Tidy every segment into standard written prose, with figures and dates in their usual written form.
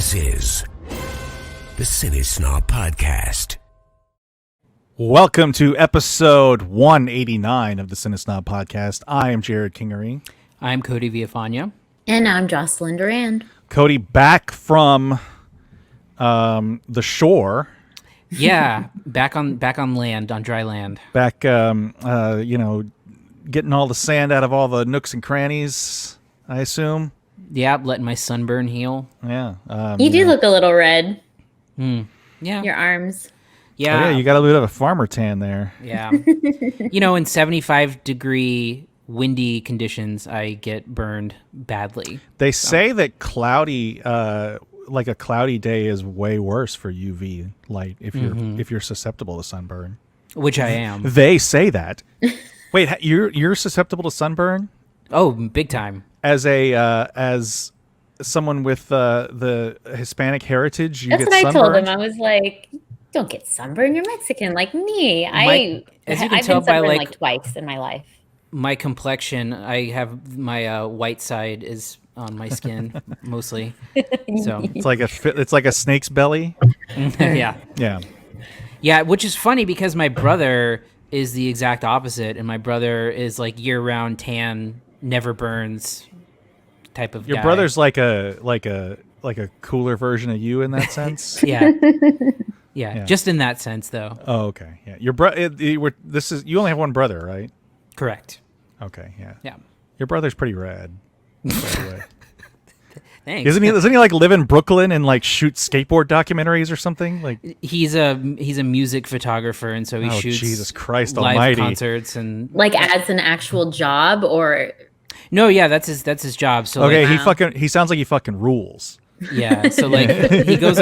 This is the CineSnob Podcast. Welcome to episode 189 of the CineSnob Podcast. I am Jared Kingery. I'm Cody Villafana. And I'm Jocelyn Durand. Cody, back from the shore. Yeah, back on land, on dry land. Back, getting all the sand out of all the nooks and crannies, I assume. Yeah, letting my sunburn heal. Yeah. You do look a little red. Yeah. Your arms. Yeah. Oh, yeah, you got a bit of a farmer tan there. Yeah. In 75-degree windy conditions, I get burned badly. They say that cloudy, like a cloudy day, is way worse for UV light if you're susceptible to sunburn. Which I am. They say that. Wait, you're susceptible to sunburn? Oh, big time. As someone with the Hispanic heritage, That's get what I told sunburned? him. I was like, don't get sunburned. You're Mexican like me. As you can I've tell been by sunburned like twice in my life. My complexion, I have my white side is on my skin mostly. So It's like a snake's belly. yeah. Yeah. Which is funny because my brother is the exact opposite, and my brother is like year-round tan, never burns type of Your guy. brother's like a cooler version of you in that sense. Yeah, just in that sense though. Oh, okay. Yeah. Your you only have one brother, right? Correct. Okay. Yeah. Yeah. Your brother's pretty rad. By the way. Thanks. Doesn't he like live in Brooklyn and like shoot skateboard documentaries or something? Like He's a music photographer, and so he shoots Jesus Christ live Almighty concerts and Like as an actual job or no, yeah, that's his job. So okay, like, he sounds like he fucking rules. yeah, so like he goes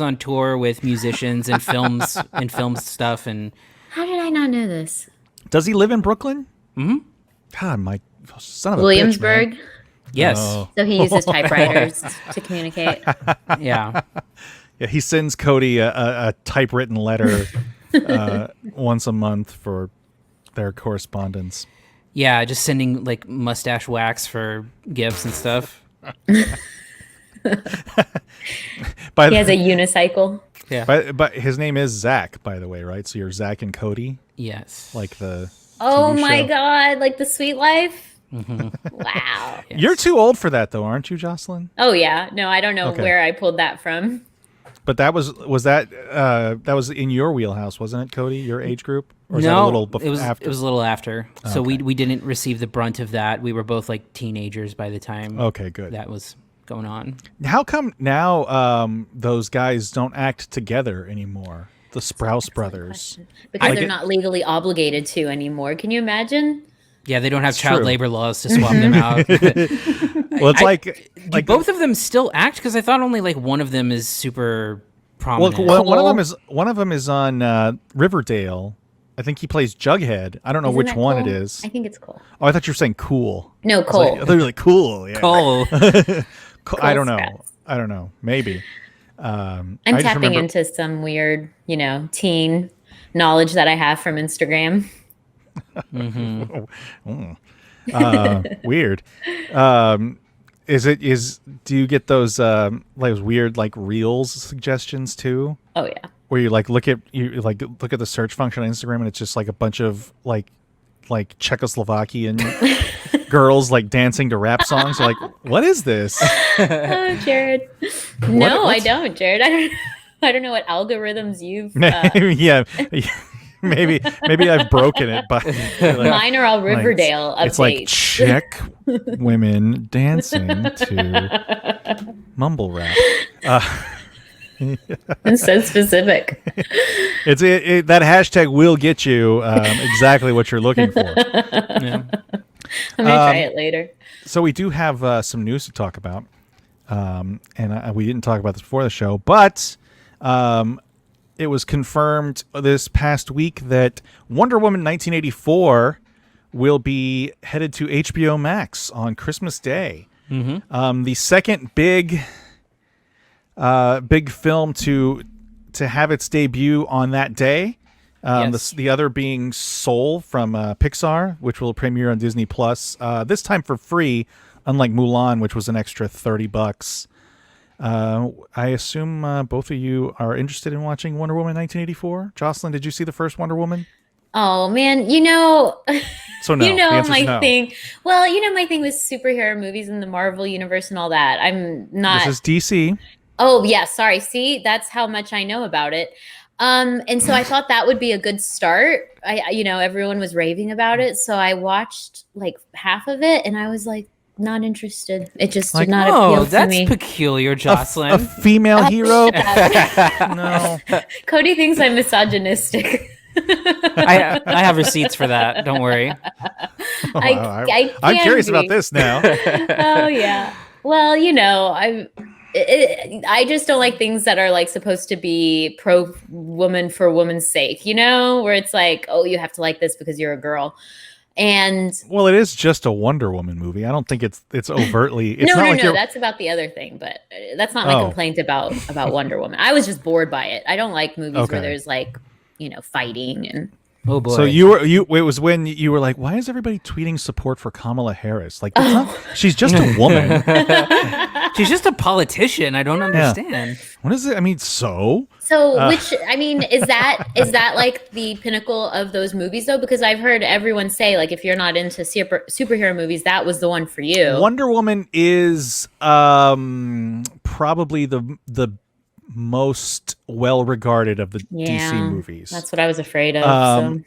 on tour with musicians and films stuff and. how did I not know this? Does he live in Brooklyn? Mm-hmm. God, my son of a Williamsburg. bitch, man. Yes. Oh. So he uses typewriters to communicate. Yeah. Yeah, he sends Cody a typewritten letter once a month for their correspondence. Yeah, just sending like mustache wax for gifts and stuff. He has a unicycle. Yeah. But his name is Zach, by the way, right? So you're Zach and Cody, Yes. like the Oh TV my show. God, like the Sweet Life? Wow. Yes. You're too old for that, though, aren't you, Jocelyn? Oh yeah. No, I don't know Okay. where I pulled that from. But that was in your wheelhouse, wasn't it, Cody? Your age group, or was no, that a little it was after? it was a little after. So Okay. we didn't receive the brunt of that. We were both like teenagers by the time Okay, good. that was going on. How come now those guys don't act together anymore? The Sprouse brothers. Because Like they're it- not legally obligated to anymore. Can you imagine? Yeah, they don't have It's child true. labor laws to swap them out. Well, it's Do both of them still act? Because I thought only like one of them is super prominent. well, one Cool. of them is on Riverdale. I think he plays Jughead. I don't know Isn't which that one Cole? it is. I think it's Cole. Oh, I thought you were saying cool. No, I was Cole. like- I thought you were like cool. Yeah. Cole. I don't know. Sprouse. I don't know. Maybe. I'm I just tapping remember- into some weird, teen knowledge that I have from Instagram. Weird. Do you get those weird like reels suggestions too, Oh yeah. where you look at the search function on Instagram and it's just like a bunch of like Czechoslovakian girls like dancing to rap songs? You're like, what is this? Oh, Jared. No, I what's- don't, Jared. I don't know what algorithms you've. Yeah. Maybe I've broken it, but Mine are all Riverdale updates. it's like Czech women dancing to mumble rap. It's so specific. That hashtag will get you exactly what you're looking for. Yeah. I'm gonna try it later. So we do have some news to talk about, and we didn't talk about this before the show, but it was confirmed this past week that Wonder Woman 1984 will be headed to HBO Max on Christmas Day. Mm-hmm. The second big film to have its debut on that day. Yes. The other being Soul from Pixar, which will premiere on Disney Plus this time for free, unlike Mulan, which was an extra $30. I assume both of you are interested in watching Wonder Woman 1984. Jocelyn, did you see the first Wonder Woman? Oh man, So no. you The know answer's my no. thing. Well, my thing with superhero movies and the Marvel universe and all that. I'm This not. is DC. Oh yeah, sorry. See, that's how much I know about it. And so I thought that would be a good start. Everyone was raving about it, so I watched like half of it, and I was like, not interested. It just did not appeal to that's me. peculiar, A Jocelyn. female hero? No. Cody thinks I'm misogynistic. I have receipts for that. Don't worry. I'm curious about this now. Oh yeah. Well, I just don't like things that are like supposed to be pro woman for woman's sake, where it's like, oh, you have to like this because you're a girl. And Well, it is just a Wonder Woman movie. I don't think it's overtly. It's no, not like you're. that's about the other thing, but that's not my complaint about Wonder Woman. I was just bored by it. I don't like movies where there's like, fighting and. Oh boy. So it was when you were like, why is everybody tweeting support for Kamala Harris? Like, she's just a woman. She's just a politician. I don't understand. What is it? I mean, So, is that like the pinnacle of those movies though? Because I've heard everyone say like, if you're not into superhero movies, that was the one for you. Wonder Woman is probably the most well regarded of the DC movies. That's what I was afraid of.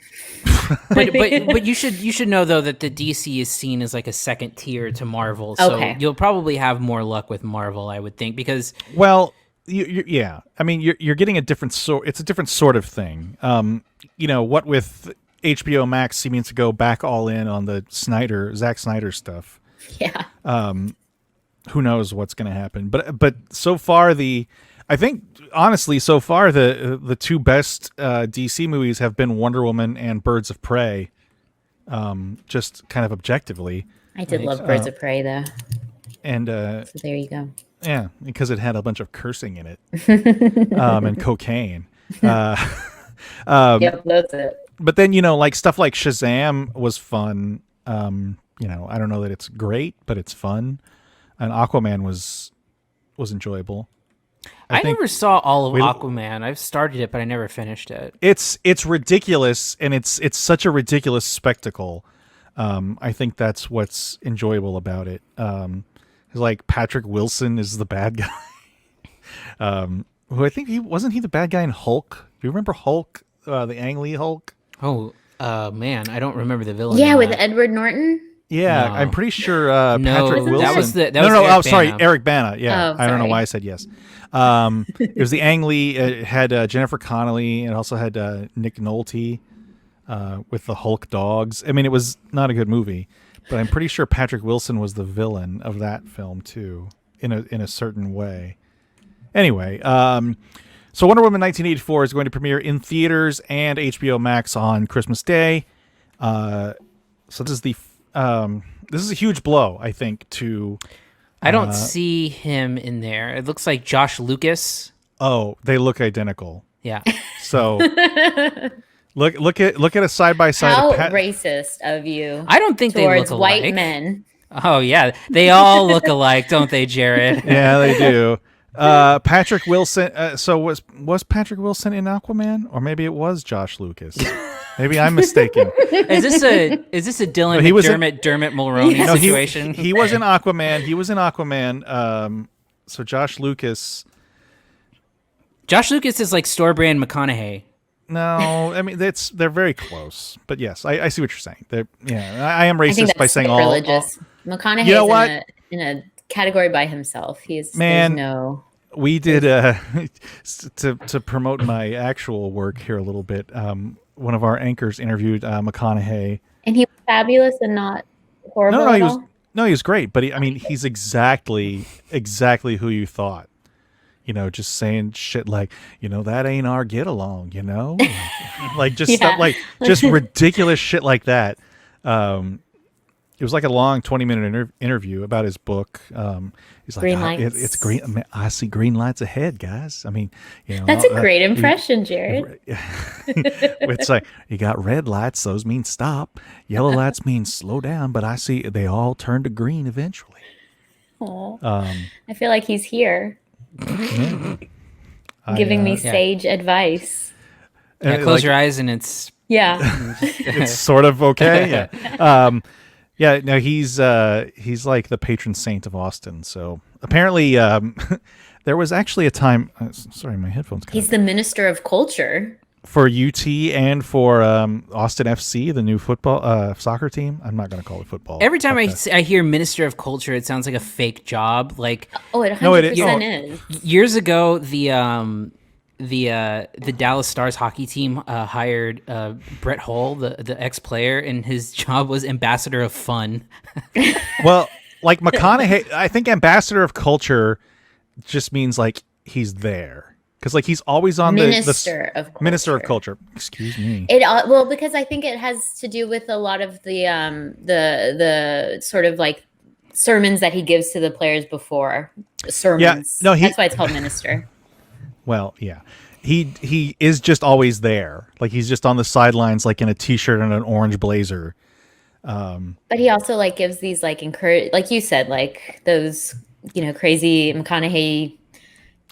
But you should know though that the DC is seen as like a second tier to Marvel. So you'll probably have more luck with Marvel, I would think, because yeah. I mean, you're getting a different sort. It's a different sort of thing. What with HBO Max seeming to go back all in on the Zack Snyder stuff. Yeah. Who knows what's going to happen? But so far I think honestly, so far the two best DC movies have been Wonder Woman and Birds of Prey. Just kind of objectively. I did love Birds of Prey though. And so there you go. Yeah, because it had a bunch of cursing in it, and cocaine. Yep, that's it. But then like stuff like Shazam was fun. I don't know that it's great, but it's fun. And Aquaman was enjoyable. I never saw all of Aquaman. I've started it, but I never finished it. It's ridiculous, and it's such a ridiculous spectacle. I think that's what's enjoyable about it. Like Patrick Wilson is the bad guy. Who I think he the bad guy in Hulk. Do you remember Hulk, the Ang Lee Hulk? Oh, man, I don't remember the villain. Yeah, with Edward Norton. Yeah, no. I'm pretty sure Patrick Wilson. That was no. Eric Sorry, Bana. Eric Bana. Yeah, Oh, I don't know why I said yes. It was the Ang Lee. It had Jennifer Connelly. It also had Nick Nolte with the Hulk dogs. I mean, it was not a good movie, but I'm pretty sure Patrick Wilson was the villain of that film too, in a certain way. Anyway, so Wonder Woman 1984 is going to premiere in theaters and HBO Max on Christmas Day. So this is a huge blow, I think, to. I don't see him in there. It looks like Josh Lucas. Oh, they look identical. Yeah. So look at a side by side. How racist of you! I don't think they look towards alike. white men. Oh yeah, they all look alike, don't they, Jared? Yeah, they do. Patrick Wilson. So was Patrick Wilson in Aquaman, or maybe it was Josh Lucas? Maybe I'm mistaken. Is this a Dylan Dermot Mulroney situation? He was in Aquaman. So Josh Lucas is like store brand McConaughey. No, I mean they're very close. But yes, I see what you're saying. I am racist by saying religious. McConaughey is in a category by himself. We did to promote my actual work here a little bit. One of our anchors interviewed McConaughey, and he was fabulous and not horrible. He was great. But he's exactly who you thought. Just saying shit like, that ain't our get along. Like just stuff like just ridiculous shit like that. It was like a long 20-minute interview about his book. He's like, green lights. It's green. I see green lights ahead, guys. That's a great impression, Jared. It's like, you got red lights. Those mean stop. Yellow lights mean slow down. But I see they all turn to green eventually. I feel like he's here. Giving me sage advice. Yeah, close your eyes and it's Yeah. It's sort of okay. Yeah. No, he's like the patron saint of Austin. So apparently, there was actually a time. Sorry, my headphones. He's the minister of culture for UT and for Austin FC, the new football soccer team. I'm not going to call it football. Every time I hear Minister of Culture, it sounds like a fake job. Like, it 100% is. Years ago, the Dallas Stars hockey team hired Brett Hull, the ex-player, and his job was ambassador of fun. Well, like McConaughey, I think ambassador of culture just means like he's there. Because like he's always on Minister of Culture. Minister of Culture. Excuse me. Well, because I think it has to do with a lot of the sort of like sermons that he gives to the players before sermons. Yeah, no, that's why it's called minister. Well, yeah, he is just always there. Like he's just on the sidelines, like in a t-shirt and an orange blazer. But he also like gives these like like you said, like those crazy McConaughey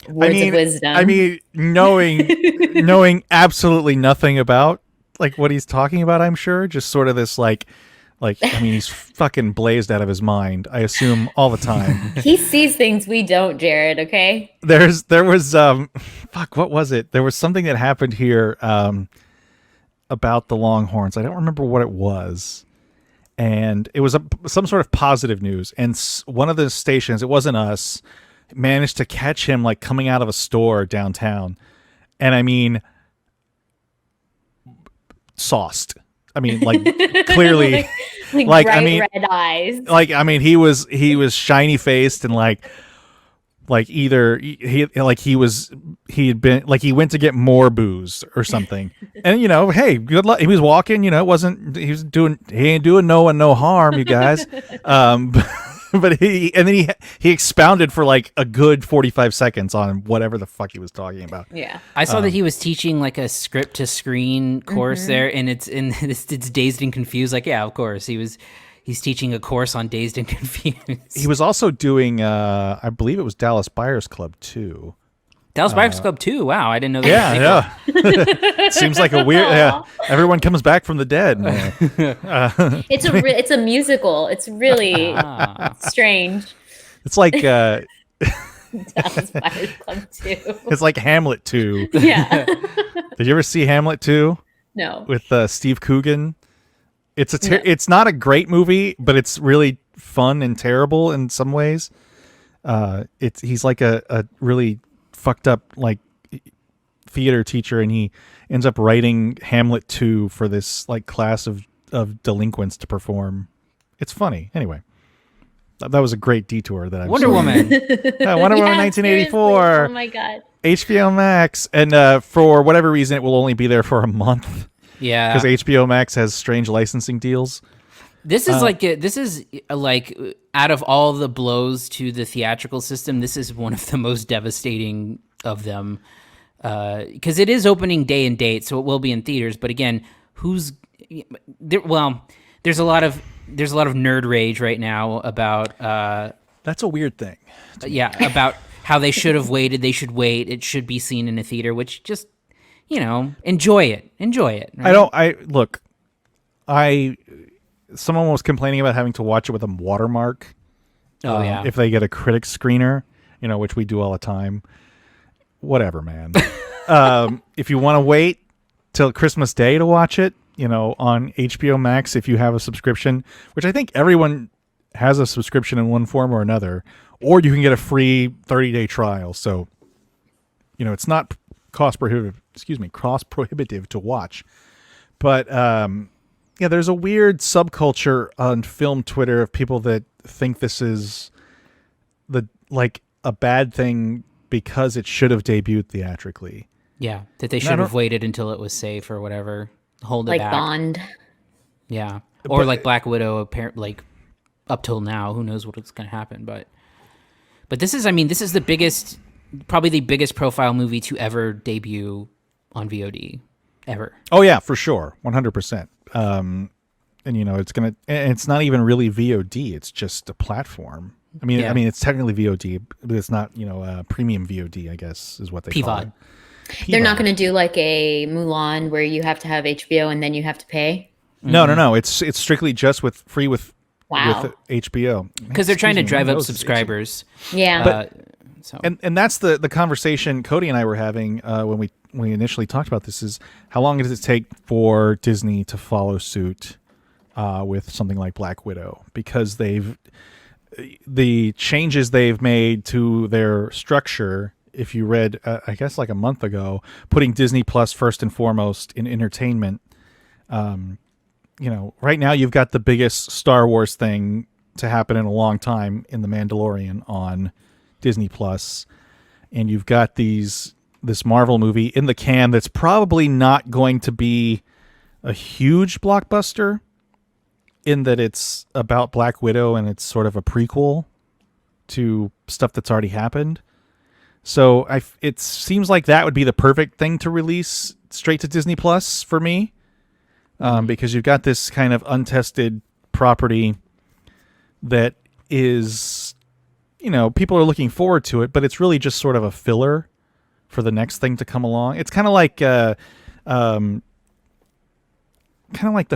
words of wisdom. I mean, knowing absolutely nothing about like what he's talking about, I'm sure just sort of this like I mean, he's fucking blazed out of his mind, I assume, all the time. He sees things we don't, Jared, okay? There was what was it? There was something that happened here about the Longhorns. I don't remember what it was. And it was some sort of positive news. And one of the stations, it wasn't us, managed to catch him like coming out of a store downtown, and I mean sauced. I mean, like clearly, like bright, I mean, red eyes. Like I mean, he was shiny faced and like either he had been like he went to get more booze or something, and hey, good luck. He was walking. He ain't doing no one no harm, you guys. But he expounded for like a good 45 seconds on whatever the fuck he was talking about. Yeah, I saw that he was teaching like a script to screen course there, and it's Dazed and Confused. Like, yeah, of course he's teaching a course on Dazed and Confused. He was also doing, I believe it was Dallas Buyers Club too. Dallas Buyers Club too. Wow, I didn't know that. Yeah. Seems like a weird. Yeah, everyone comes back from the dead. It's a musical. It's really strange. It's like Dallas Buyers Club 2. It's like Hamlet 2. Yeah. Did you ever see Hamlet 2? No. With Steve Coogan. It's not a great movie, but it's really fun and terrible in some ways. He's like a really fucked up like theater teacher, and he ends up writing Hamlet 2 for this like class of delinquents to perform. It's funny. Anyway, that was a great detour that Wonder Woman. Wonder Woman 1984. Oh my god. HBO Max, and for whatever reason it will only be there for a month. Yeah. Because HBO Max has strange licensing deals. This is like out of all the blows to the theatrical system, this is one of the most devastating of them, because it is opening day and date, so it will be in theaters. But again, who's there? Well, there's a lot of nerd rage right now about. That's a weird thing. Yeah, about how they should have waited. They should wait. It should be seen in a theater, which just enjoy it. Right? Someone was complaining about having to watch it with a watermark. Oh, yeah. If they get a critic screener, which we do all the time. Whatever, man. If you want to wait till Christmas Day to watch it, on HBO Max, if you have a subscription, which I think everyone has a subscription in one form or another, or you can get a free 30-day trial. So, it's not cost prohibitive to watch. But, yeah, there's a weird subculture on film Twitter of people that think this is a bad thing because it should have debuted theatrically. Yeah, that they should have waited until it was safe or whatever. Hold it like back. Bond. Yeah, or like Black Widow. Apparently, like up till now, who knows what's going to happen? But this is probably the biggest profile movie to ever debut on VOD ever. Oh yeah, for sure, 100%. And it's not even really VOD; it's just a platform. Yeah. I mean, it's technically VOD, but it's not, premium VOD, I guess, is what they call it. PVOD. They're not going to do like a Mulan where you have to have HBO and then you have to pay. No. It's strictly just free with Wow. HBO Because they're trying to Excuse me, drive my up nose is itching. subscribers. Yeah. So And that's the conversation Cody and I were having when we initially talked about this, is how long does it take for Disney to follow suit with something like Black Widow, because the changes they've made to their structure, if you read I guess like a month ago, putting Disney Plus first and foremost in entertainment. Right now you've got the biggest Star Wars thing to happen in a long time in The Mandalorian on Disney Plus, and you've got this Marvel movie in the can that's probably not going to be a huge blockbuster, in that it's about Black Widow and it's sort of a prequel to stuff that's already happened. So it seems like that would be the perfect thing to release straight to Disney Plus for me, because you've got this kind of untested property that is, people are looking forward to it, but it's really just sort of a filler for the next thing to come along. It's kind of like the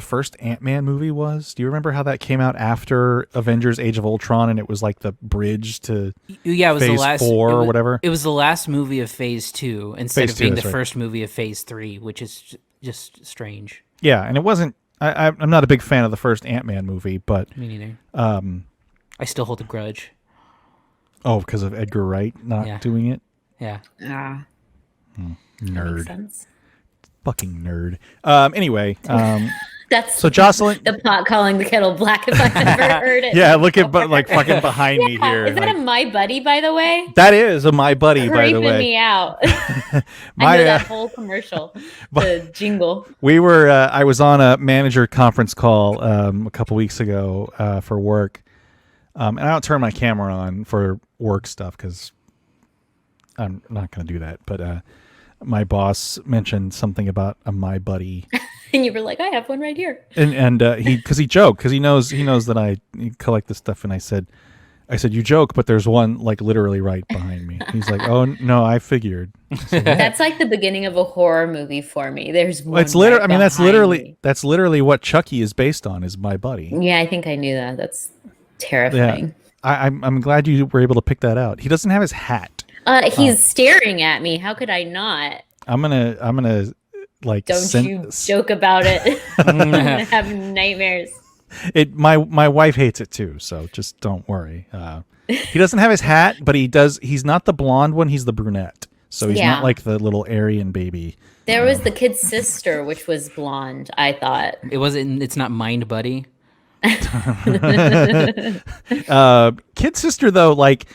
first Ant-Man movie was. Do you remember how that came out after Avengers: Age of Ultron, and it was like the bridge to it was Phase the last 4 or whatever? It was the last movie of Phase 2 instead Phase of being 2, the that's right. first movie of Phase 3, which is just strange. Yeah, and it wasn't. I'm not a big fan of the first Ant-Man movie, but Me neither. I still hold a grudge. oh, because of Edgar Wright not doing it. Yeah. That makes Nerd, sense. fucking nerd. Anyway, That's so Jocelyn, the pot calling the kettle black if I've ever heard it. yeah, look at before. like fucking behind me here. Is that like- a My Buddy, by the way? that is a My Buddy, by the Creeping way. me out. I My, know that whole commercial, the jingle. We were. I was on a manager conference call a couple weeks ago for work, and I don't turn my camera on for work stuff because I'm not going to do that. But my boss mentioned something about a My Buddy, And you were like, I have one right here. and he joked because he knows that I collect this stuff, and I said you joke, but there's one like literally right behind me. He's like, oh no, I figured. I said, "Yeah." That's like the beginning of a horror movie for me. There's one. Well, it's literally. right I mean, that's behind me. literally what Chucky is based on. Is My Buddy. Yeah, I think I knew that. That's terrifying. I'm glad you were able to pick that out. He doesn't have his hat. He's staring at me. How could I not? I'm gonna like Don't you joke about it. I'm gonna have nightmares. My wife hates it too, so just don't worry. He doesn't have his hat, but he does. He's not the blonde one. He's the brunette. So he's not like the little Aryan baby. There was the kid's sister, which was blonde, I thought. It's not Mind Buddy. Kid sister though, like,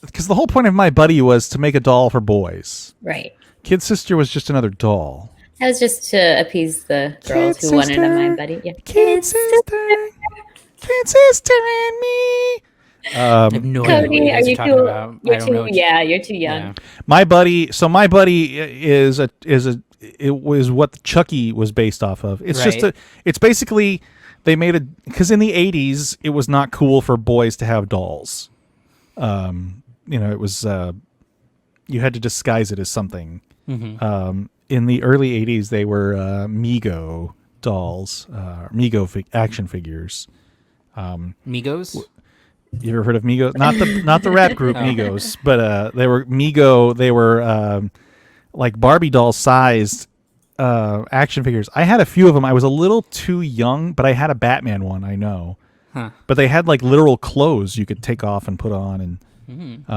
because the whole point of My Buddy was to make a doll for boys. Right. Kid sister was just another doll. That was just to appease the girls Kid who wanted a sister. My Buddy. Yeah. Kid sister and me. I have no idea what Cody, you are guys are you talking too? about. I You're don't know. too. Yeah, you're too young. Yeah. My Buddy. So My Buddy it was what Chucky was based off of. It's just Right. it's basically they made it because in the 80s it was not cool for boys to have dolls. It was you had to disguise it as something. In the early 80s they were Mego dolls, Mego action figures. Migos? You ever heard of Migos? Not the rap group Migos, but they were Mego. They were like Barbie doll sized action figures. I had a few of them. I was a little too young, but I had a Batman one. I know, but they had like literal clothes you could take off and put on, and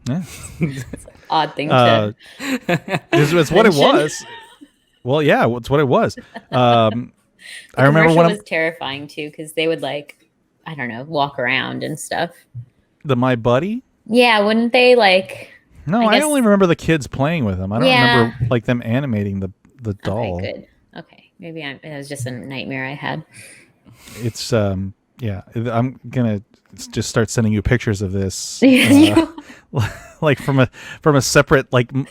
yeah, Odd thing to. it's what it was. Well, yeah, it's what it was. I remember Commercial when was terrifying too because they would I don't know, walk around and stuff. the My Buddy. Yeah, wouldn't they like? No, I I guess- only remember the kids playing with them. I don't remember like them animating the doll. Okay, good. Okay, maybe it was just a nightmare I had. It's yeah. I'm gonna just start sending you pictures of this, like from a separate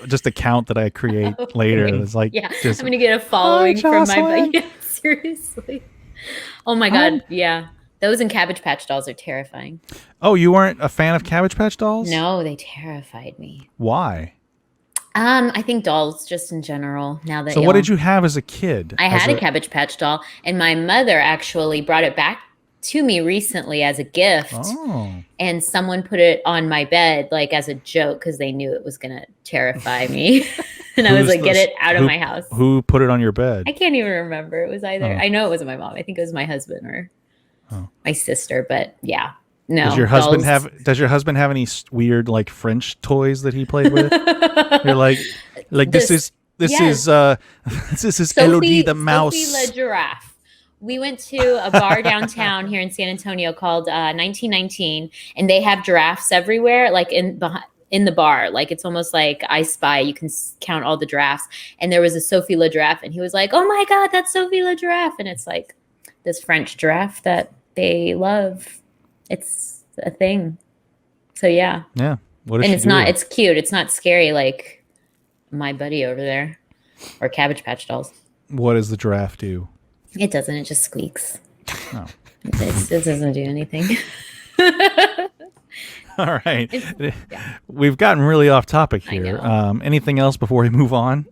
just account that I create later. It's like Yeah, just I'm gonna get a following from my Jocelyn. buddy. Yeah, seriously. Oh my god, yeah. Those and Cabbage Patch Dolls are terrifying. Oh, you weren't a fan of Cabbage Patch Dolls? No, they terrified me. Why? I think dolls just in general. Now that So what did you have as a kid? I had a Cabbage Patch doll, and my mother actually brought it back to me recently as a gift. Oh. And someone put it on my bed like as a joke because they knew it was gonna terrify me. And I was like, get it out of my house. Who put it on your bed? I can't even remember. It was either I know it wasn't my mom. I think it was my husband or my sister. But yeah, no. Does your husband have any weird like French toys that he played with? You're like this is Elodie the mouse. Sophie la giraffe. We went to a bar downtown here in San Antonio called 1919, and they have giraffes everywhere, like in the bar. Like it's almost like I Spy. You can count all the giraffes. And there was a Sophie la giraffe, and he was like, "Oh my God, that's Sophie la giraffe!" And it's like this French giraffe that they love. It's a thing. So yeah. Yeah. What and it's not. It's cute. It's not scary like my buddy over there or Cabbage Patch Dolls. What does the giraffe do? It doesn't. It just squeaks. Oh. It doesn't do anything. All right. We've gotten really off topic here. Anything else before we move on?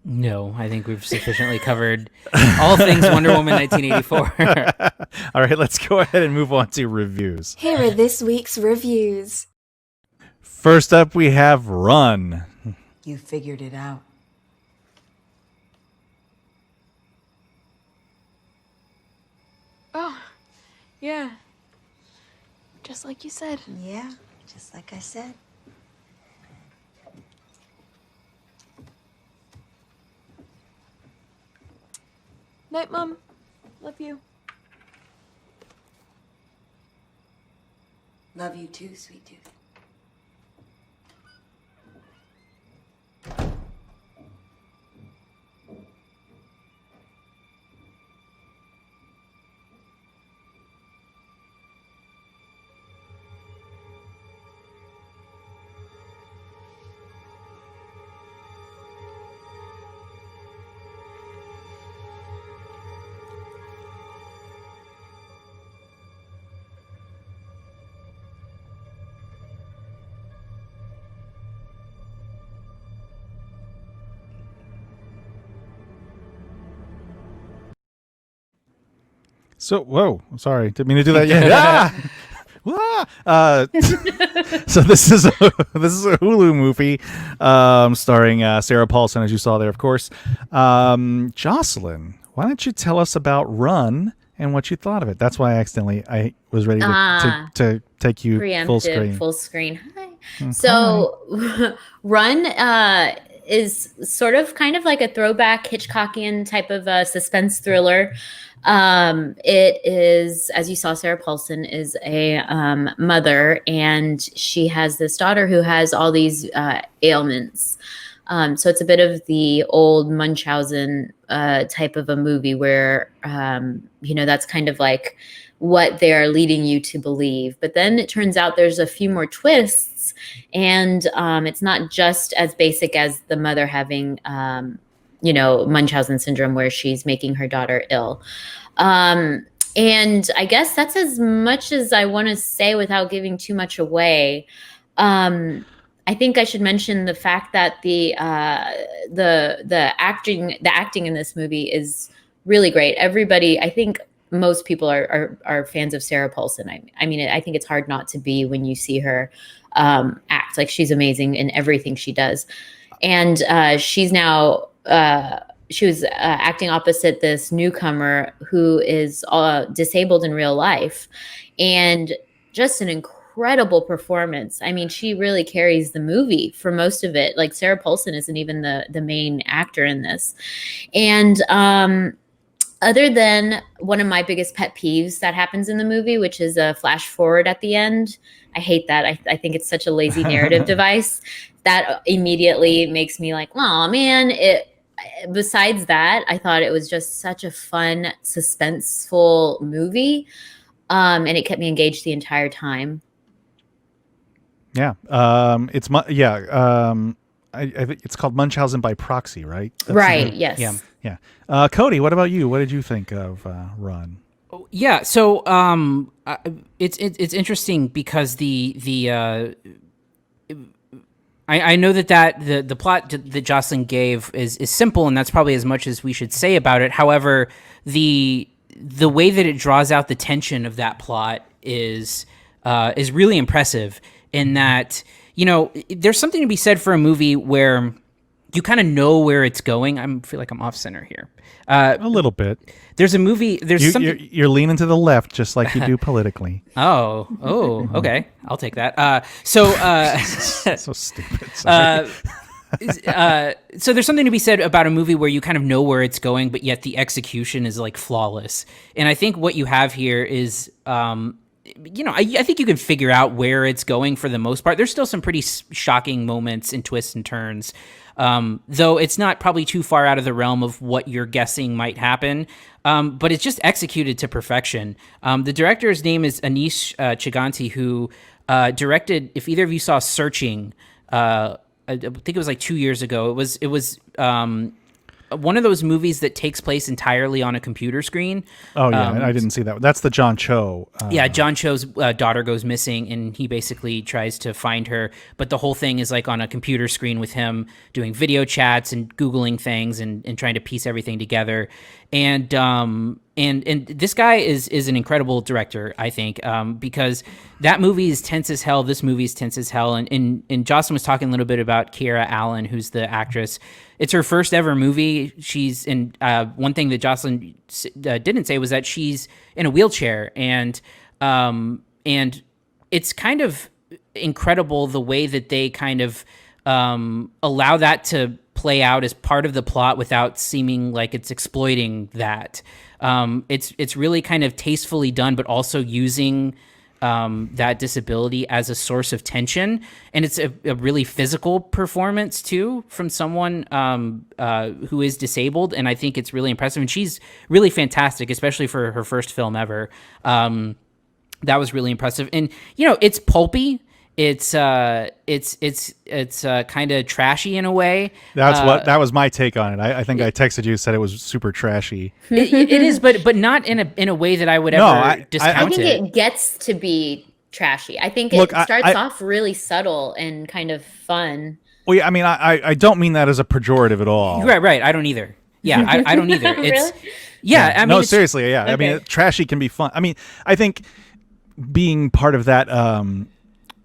No, I think we've sufficiently covered all things Wonder Woman 1984. All right, let's go ahead and move on to reviews. Here are this week's reviews. First up, we have Run. You figured it out. Oh, yeah. Just like you said. Yeah, just like I said. Night, Mom. Love you. Love you too, sweet tooth. So, whoa, sorry, didn't mean to do that yet. So this is a Hulu movie starring Sarah Paulson, as you saw there, of course. Jocelyn, why don't you tell us about Run and what you thought of it? That's why I was ready to take you full screen. Hi. So Run is sort of kind of like a throwback Hitchcockian type of suspense thriller. It is, as you saw, Sarah Paulson is a mother, and she has this daughter who has all these ailments. So it's a bit of the old Munchausen type of a movie where, that's kind of like what they're leading you to believe. But then it turns out there's a few more twists, and it's not just as basic as the mother having Munchausen syndrome, where she's making her daughter ill. And I guess that's as much as I want to say without giving too much away. I think I should mention the fact that the acting in this movie is really great. Everybody, I think most people are fans of Sarah Paulson. I mean, I think it's hard not to be when you see her act. Like, she's amazing in everything she does. And she's now she was acting opposite this newcomer who is disabled in real life, and just an incredible performance. I mean, she really carries the movie for most of it. Like, Sarah Paulson isn't even the main actor in this. And other than one of my biggest pet peeves that happens in the movie, which is a flash forward at the end. I hate that. I think it's such a lazy narrative device that immediately makes me like, oh man. Besides that, I thought it was just such a fun, suspenseful movie. And it kept me engaged the entire time. Yeah. I think it's called Munchausen by proxy, right? Right. Yes. Yeah. Cody, what about you? What did you think of Run? Yeah, so it's interesting because I know that the plot that Jocelyn gave is simple, and that's probably as much as we should say about it. However, the way that it draws out the tension of that plot is really impressive. In that, there's something to be said for a movie where you kind of know where it's going. I feel like I'm off center here. A little bit. There's a movie. There's something. You're leaning to the left, just like you do politically. Oh, okay. I'll take that. So stupid. Sorry. So there's something to be said about a movie where you kind of know where it's going, but yet the execution is like flawless. And I think what you have here is, I think you can figure out where it's going for the most part. There's still some pretty shocking moments and twists and turns. Though it's not probably too far out of the realm of what you're guessing might happen. But it's just executed to perfection. The director's name is Anish Chiganti, who directed, if either of you saw Searching, I think it was like 2 years ago. It was one of those movies that takes place entirely on a computer screen. Oh, yeah, I didn't see that. That's the John Cho. John Cho's daughter goes missing, and he basically tries to find her. But the whole thing is like on a computer screen with him doing video chats and Googling things and trying to piece everything together. And this guy is an incredible director, I think, because that movie is tense as hell. This movie is tense as hell. And Jocelyn was talking a little bit about Kiera Allen, who's the actress. It's her first ever movie. She's in one thing that Jocelyn didn't say was that she's in a wheelchair, and it's kind of incredible the way that they kind of allow that to play out as part of the plot without seeming like it's exploiting that. It's really kind of tastefully done, but also using that disability as a source of tension, and it's a really physical performance too from someone who is disabled, and I think it's really impressive. And she's really fantastic, especially for her first film ever. That was really impressive, and it's pulpy. It's kind of trashy in a way. That was my take on it. I think I texted you, said it was super trashy. It is, but not in a way that I would ever discount I think it gets to be trashy. I think it starts off really subtle and kind of fun. Well, yeah, I mean, I don't mean that as a pejorative at all. Right. I don't either. Yeah, I don't either. It's Really? Yeah, I mean, no, seriously, yeah. Okay. I mean, trashy can be fun. I mean, I think being part of that.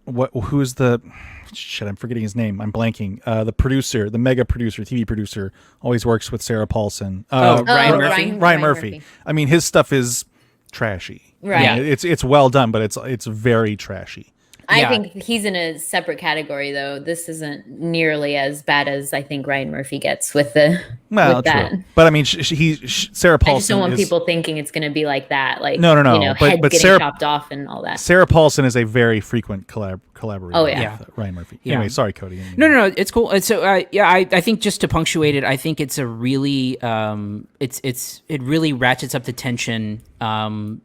Who's the shit? I'm forgetting his name. I'm blanking. The producer, the mega producer, TV producer, always works with Sarah Paulson. Ryan Murphy. Ryan Murphy. I mean, his stuff is trashy. Right. Yeah, it's well done, but it's very trashy. I think he's in a separate category, though. This isn't nearly as bad as I think Ryan Murphy gets with the. Well, with true. that. But I mean, Sarah Paulson. I just don't want people thinking it's going to be like that, like No. head But getting Sarah, chopped off and all that. Sarah Paulson is a very frequent collaborator. Oh, yeah. with Ryan Murphy. Yeah. Anyway, sorry, Cody. No, it's cool. And so, I think just to punctuate it, I think it's a really, it really ratchets up the tension, and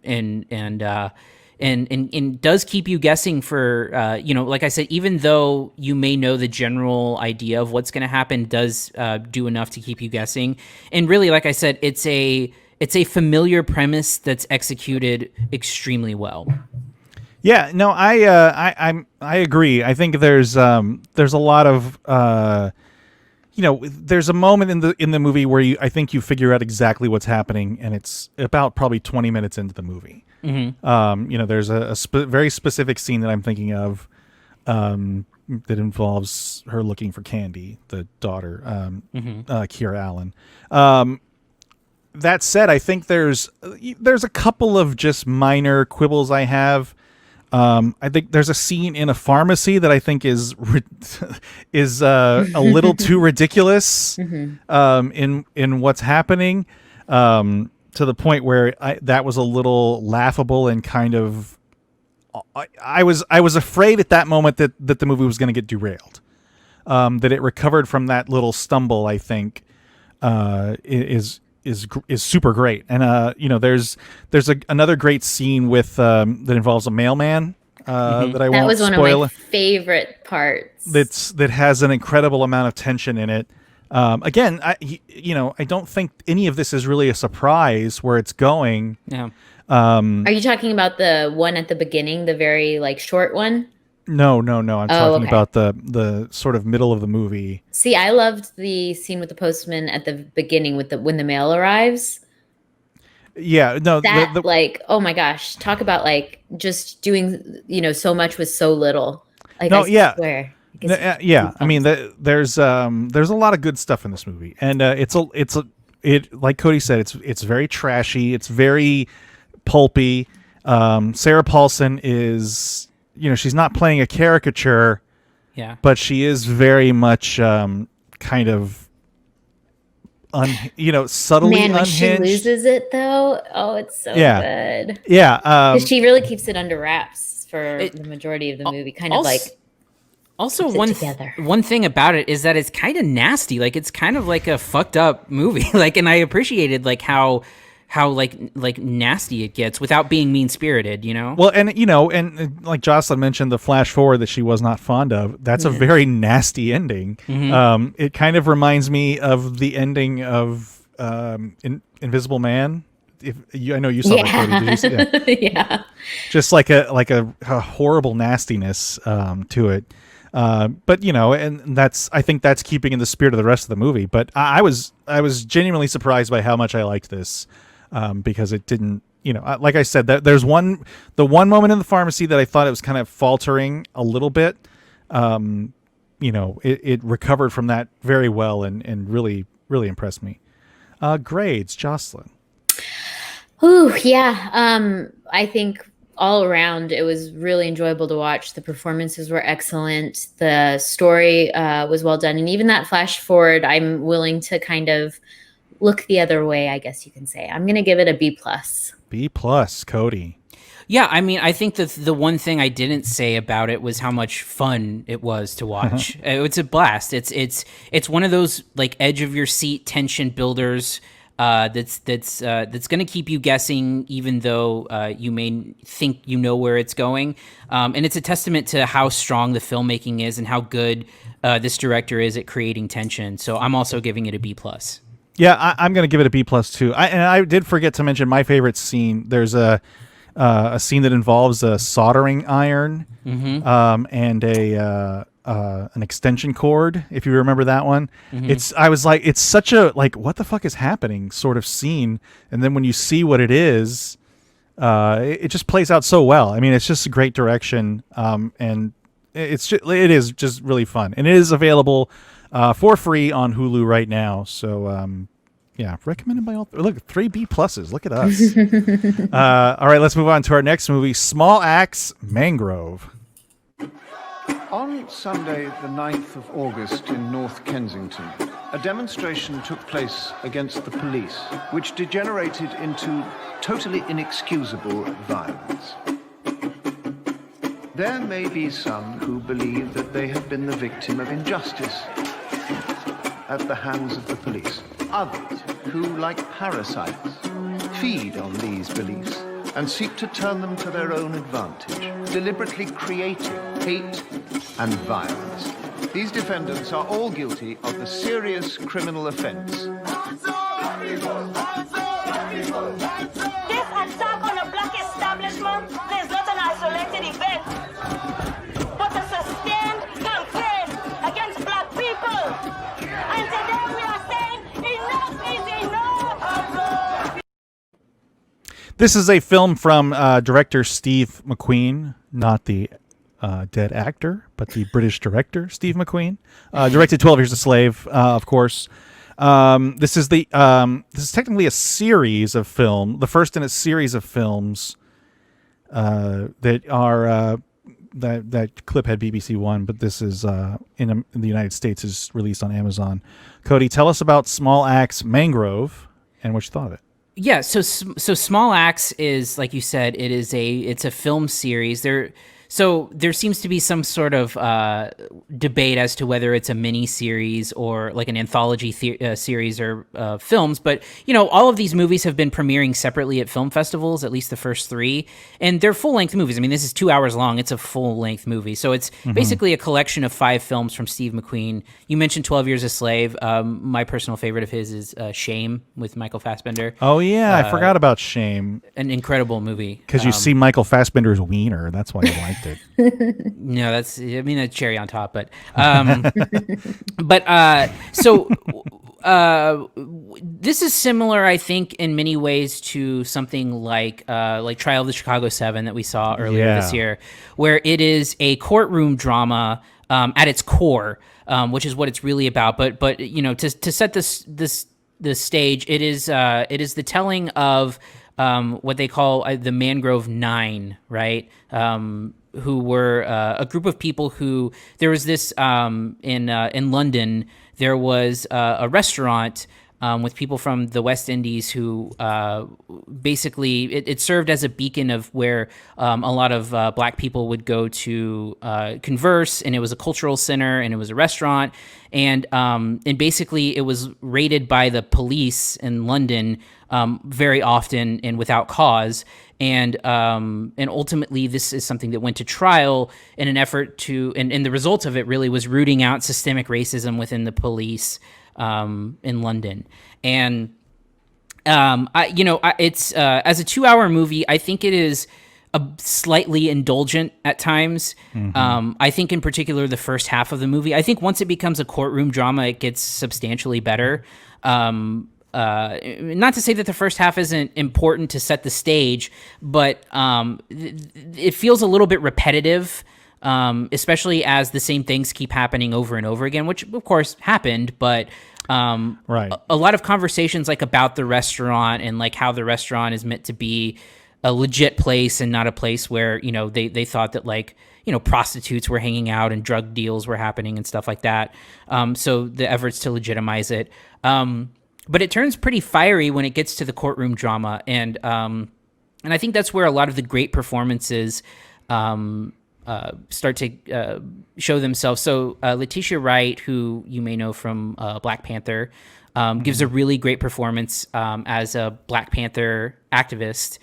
does keep you guessing for, like I said, even though you may know the general idea of what's going to happen, does do enough to keep you guessing. And really, like I said, it's a familiar premise that's executed extremely well. Yeah, no, I agree. I think there's a lot of there's a moment in the movie where I think you figure out exactly what's happening, and it's about probably 20 minutes into the movie. Mm-hmm. There's a very specific scene that I'm thinking of that involves her looking for Candy, the daughter, Kiera Allen. That said, I think there's a couple of just minor quibbles I have. I think there's a scene in a pharmacy that I think is a little too ridiculous in what's happening, to the point where that was a little laughable and kind of I was afraid at that moment that the movie was going to get derailed, that it recovered from that little stumble. I think is super great, and there's another great scene with that involves a mailman that I won't spoil. That was one of my favorite parts. That has an incredible amount of tension in it. Again, I don't think any of this is really a surprise where it's going. Yeah. Are you talking about the one at the beginning, the very like short one? No. I'm talking okay. about the sort of middle of the movie. See, I loved the scene with the postman at the beginning with when the mail arrives. Yeah, no, That like, oh my gosh, talk about like just doing, so much with so little. Like, no, I yeah, swear. yeah. I mean, there's a lot of good stuff in this movie, and it like Cody said, it's very trashy, it's very pulpy. Sarah Paulson is, she's not playing a caricature, Yeah, but she is very much kind of subtly Man, when unhinged. she loses it though, oh, it's so good. Yeah, Because she really keeps it under wraps for the majority of the movie. Kind of like. Also, together. one thing about it is that it's kind of nasty. Like, it's kind of like a fucked up movie. Like, and I appreciated like how like nasty it gets without being mean spirited. Well, and like Jocelyn mentioned, the flash forward that she was not fond of. That's a very nasty ending. Mm-hmm. It kind of reminds me of the ending of Invisible Man. I know you saw that, Cody. Did you see that? Yeah. Just like a horrible nastiness to it. But and I think that's keeping in the spirit of the rest of the movie. But I was genuinely surprised by how much I liked this, because it didn't, like I said, there's the one moment in the pharmacy that I thought it was kind of faltering a little bit. It recovered from that very well and really, really impressed me. Grades, Jocelyn. Ooh, yeah. I think all around it was really enjoyable to watch. The performances were excellent. The story was well done. And even that flash forward, I'm willing to kind of look the other way, I guess you can say. I'm going to give it a B+. B+, Cody. Yeah, I mean, I think the one thing I didn't say about it was how much fun it was to watch. It's a blast. It's one of those like edge of your seat tension builders that's going to keep you guessing, even though you may think you know where it's going. And it's a testament to how strong the filmmaking is and how good this director is at creating tension. So I'm also giving it a B+. Yeah, I'm going to give it a B+ too. I did forget to mention my favorite scene. There's a scene that involves a soldering iron, and an extension cord, if you remember that one. I was like, it's such a like, what the fuck is happening sort of scene, and then when you see what it is, it just plays out so well. I mean, it's just a great direction, and it is just really fun, and it is available for free on Hulu right now. So yeah, recommended by all. Look, 3 B+. Look at us. All right, let's move on to our next movie, Small Axe, Mangrove. On Sunday, the 9th of August in North Kensington, a demonstration took place against the police, which degenerated into totally inexcusable violence. There may be some who believe that they have been the victim of injustice at the hands of the police. Others who, like parasites, feed on these beliefs and seek to turn them to their own advantage, deliberately creating hate and violence. These defendants are all guilty of the serious criminal offense. This attack on a black establishment is not an isolated event, but a sustained campaign against black people. And today we are saying enough is enough. This is a film from director Steve McQueen, not the dead actor, but the British director Steve McQueen. Directed 12 Years a Slave, of course. This is technically a series of film, the first in a series of films that are that clip had BBC One, but this is in the United States is released on Amazon. Cody, tell us about Small Axe, Mangrove, and what you thought of it. Yeah, so Small Axe is, like you said, it's a film series. So there seems to be some sort of debate as to whether it's a mini series or like an anthology series or films. But all of these movies have been premiering separately at film festivals, at least the first 3, and they're full length movies. I mean, this is 2 hours long. It's a full length movie, so it's basically a collection of 5 films from Steve McQueen. You mentioned 12 Years a Slave. My personal favorite of his is Shame with Michael Fassbender. Oh yeah, I forgot about Shame. An incredible movie. Because you see Michael Fassbender's wiener. That's why you liked it. No, that's a cherry on top. But so this is similar, I think, in many ways to something like Trial of the Chicago 7 that we saw earlier this year, where it is a courtroom drama at its core, which is what it's really about. But to set this stage, it is the telling of what they call the Mangrove Nine, right? Who were a group of people who there was this in London. There was a restaurant with people from the West Indies who basically it served as a beacon of where a lot of black people would go to converse, and it was a cultural center, and it was a restaurant, and basically it was raided by the police in London very often and without cause. And ultimately, this is something that went to trial in an effort to, and the result of it really was rooting out systemic racism within the police in London. And it's as a 2-hour movie, I think it is a slightly indulgent at times. I think in particular the first half of the movie. I think once it becomes a courtroom drama, it gets substantially better. Not to say that the first half isn't important to set the stage, but it feels a little bit repetitive, especially as the same things keep happening over and over again, which of course happened, but right. A lot of conversations like about the restaurant and like how the restaurant is meant to be a legit place and not a place where, they thought that like, prostitutes were hanging out and drug deals were happening and stuff like that. So the efforts to legitimize it. But it turns pretty fiery when it gets to the courtroom drama, and I think that's where a lot of the great performances start to show themselves. So Letitia Wright, who you may know from Black Panther, gives a really great performance as a Black Panther activist.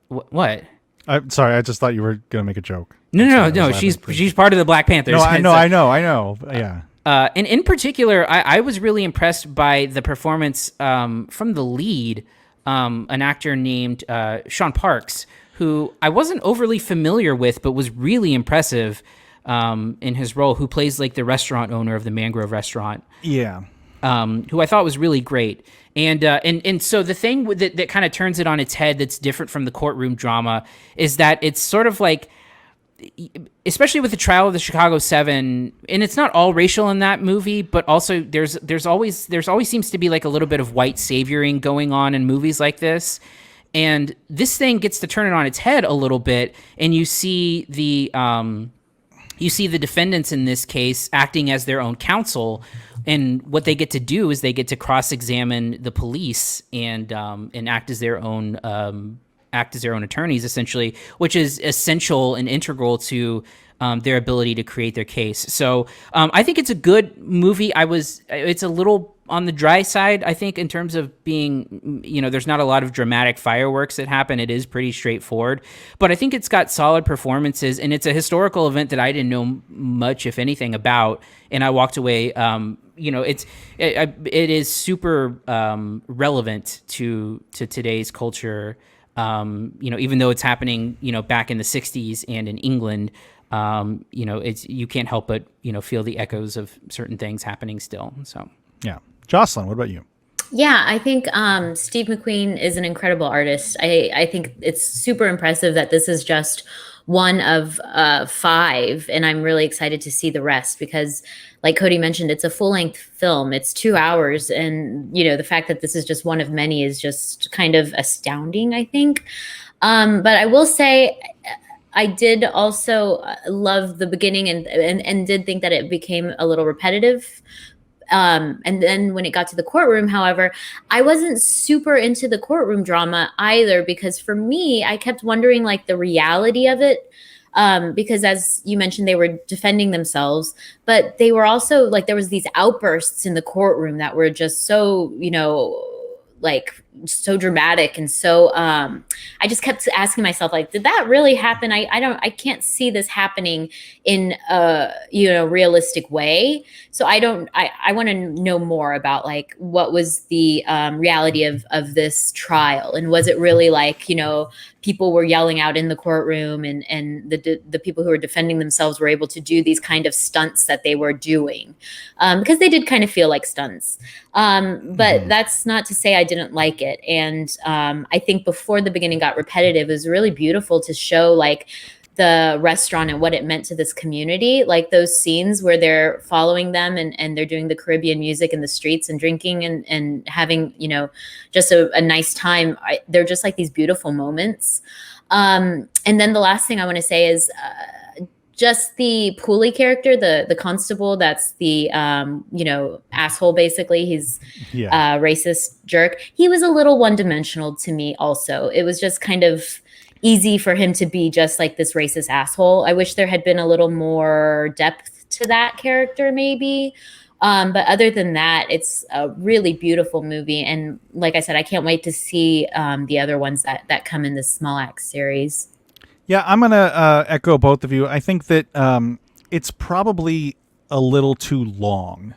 What? I'm sorry, I just thought you were gonna make a joke. No. She's part of the Black Panthers. No, I know. Yeah. And in particular, I was really impressed by the performance from the lead, an actor named Sean Parks, who I wasn't overly familiar with, but was really impressive in his role, who plays like the restaurant owner of the Mangrove restaurant. Yeah. Who I thought was really great. And so the thing that kind of turns it on its head that's different from the courtroom drama is that it's sort of like, especially with the Trial of the Chicago 7, and it's not all racial in that movie, but also there's always seems to be like a little bit of white savioring going on in movies like this. And this thing gets to turn it on its head a little bit, and you see the defendants in this case acting as their own counsel, and what they get to do is they get to cross-examine the police and act as their own attorneys, essentially, which is essential and integral to their ability to create their case. So I think it's a good movie. It's a little on the dry side, I think, in terms of being, there's not a lot of dramatic fireworks that happen. It is pretty straightforward, but I think it's got solid performances, and it's a historical event that I didn't know much, if anything, about, and I walked away. It is super relevant to today's culture. Even though it's happening, back in the 60s and in England, you can't help but, feel the echoes of certain things happening still. So, yeah. Jocelyn, what about you? Yeah, I think Steve McQueen is an incredible artist. I think it's super impressive that this is just one of 5, and I'm really excited to see the rest because, like Cody mentioned, it's a full-length film. It's 2 hours, and the fact that this is just one of many is just kind of astounding, I think. But I will say, I did also love the beginning and did think that it became a little repetitive. And then when it got to the courtroom, however, I wasn't super into the courtroom drama either, because for me, I kept wondering like the reality of it. Because as you mentioned, they were defending themselves, but they were also like, there was these outbursts in the courtroom that were just so, like so dramatic. And so I just kept asking myself, like, did that really happen? I can't see this happening in a realistic way. So I want to know more about like what was the reality of this trial, and was it really like people were yelling out in the courtroom, and the people who were defending themselves were able to do these kind of stunts that they were doing, because they did kind of feel like stunts. But that's not to say I didn't like it. And I think before the beginning got repetitive, it was really beautiful to show like the restaurant and what it meant to this community. Like those scenes where they're following them and they're doing the Caribbean music in the streets and drinking and having, just a nice time. They're just like these beautiful moments. And then the last thing I want to say is just the Pooley character, the constable, that's the, asshole, basically. He's a racist jerk. He was a little one-dimensional to me also. It was just kind of easy for him to be just like this racist asshole. I wish there had been a little more depth to that character maybe. But other than that, it's a really beautiful movie. And like I said, I can't wait to see the other ones that come in this Small Axe series. Yeah, I'm going to echo both of you. I think that it's probably a little too long.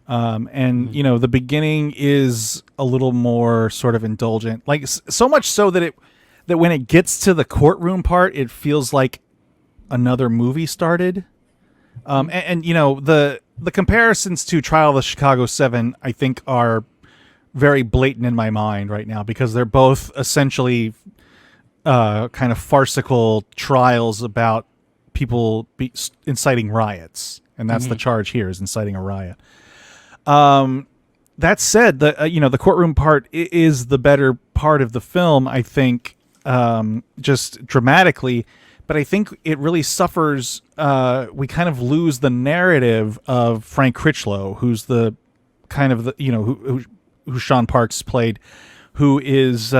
And, the beginning is a little more sort of indulgent. Like, so much so that that when it gets to the courtroom part, it feels like another movie started. And the comparisons to Trial of the Chicago 7, I think, are very blatant in my mind right now, because they're both essentially kind of farcical trials about people inciting riots. And that's the charge here, is inciting a riot. That said, the courtroom part is the better part of the film, I think, just dramatically. But I think it really suffers. We kind of lose the narrative of Frank Critchlow, who's the kind of who Sean Parks played, who is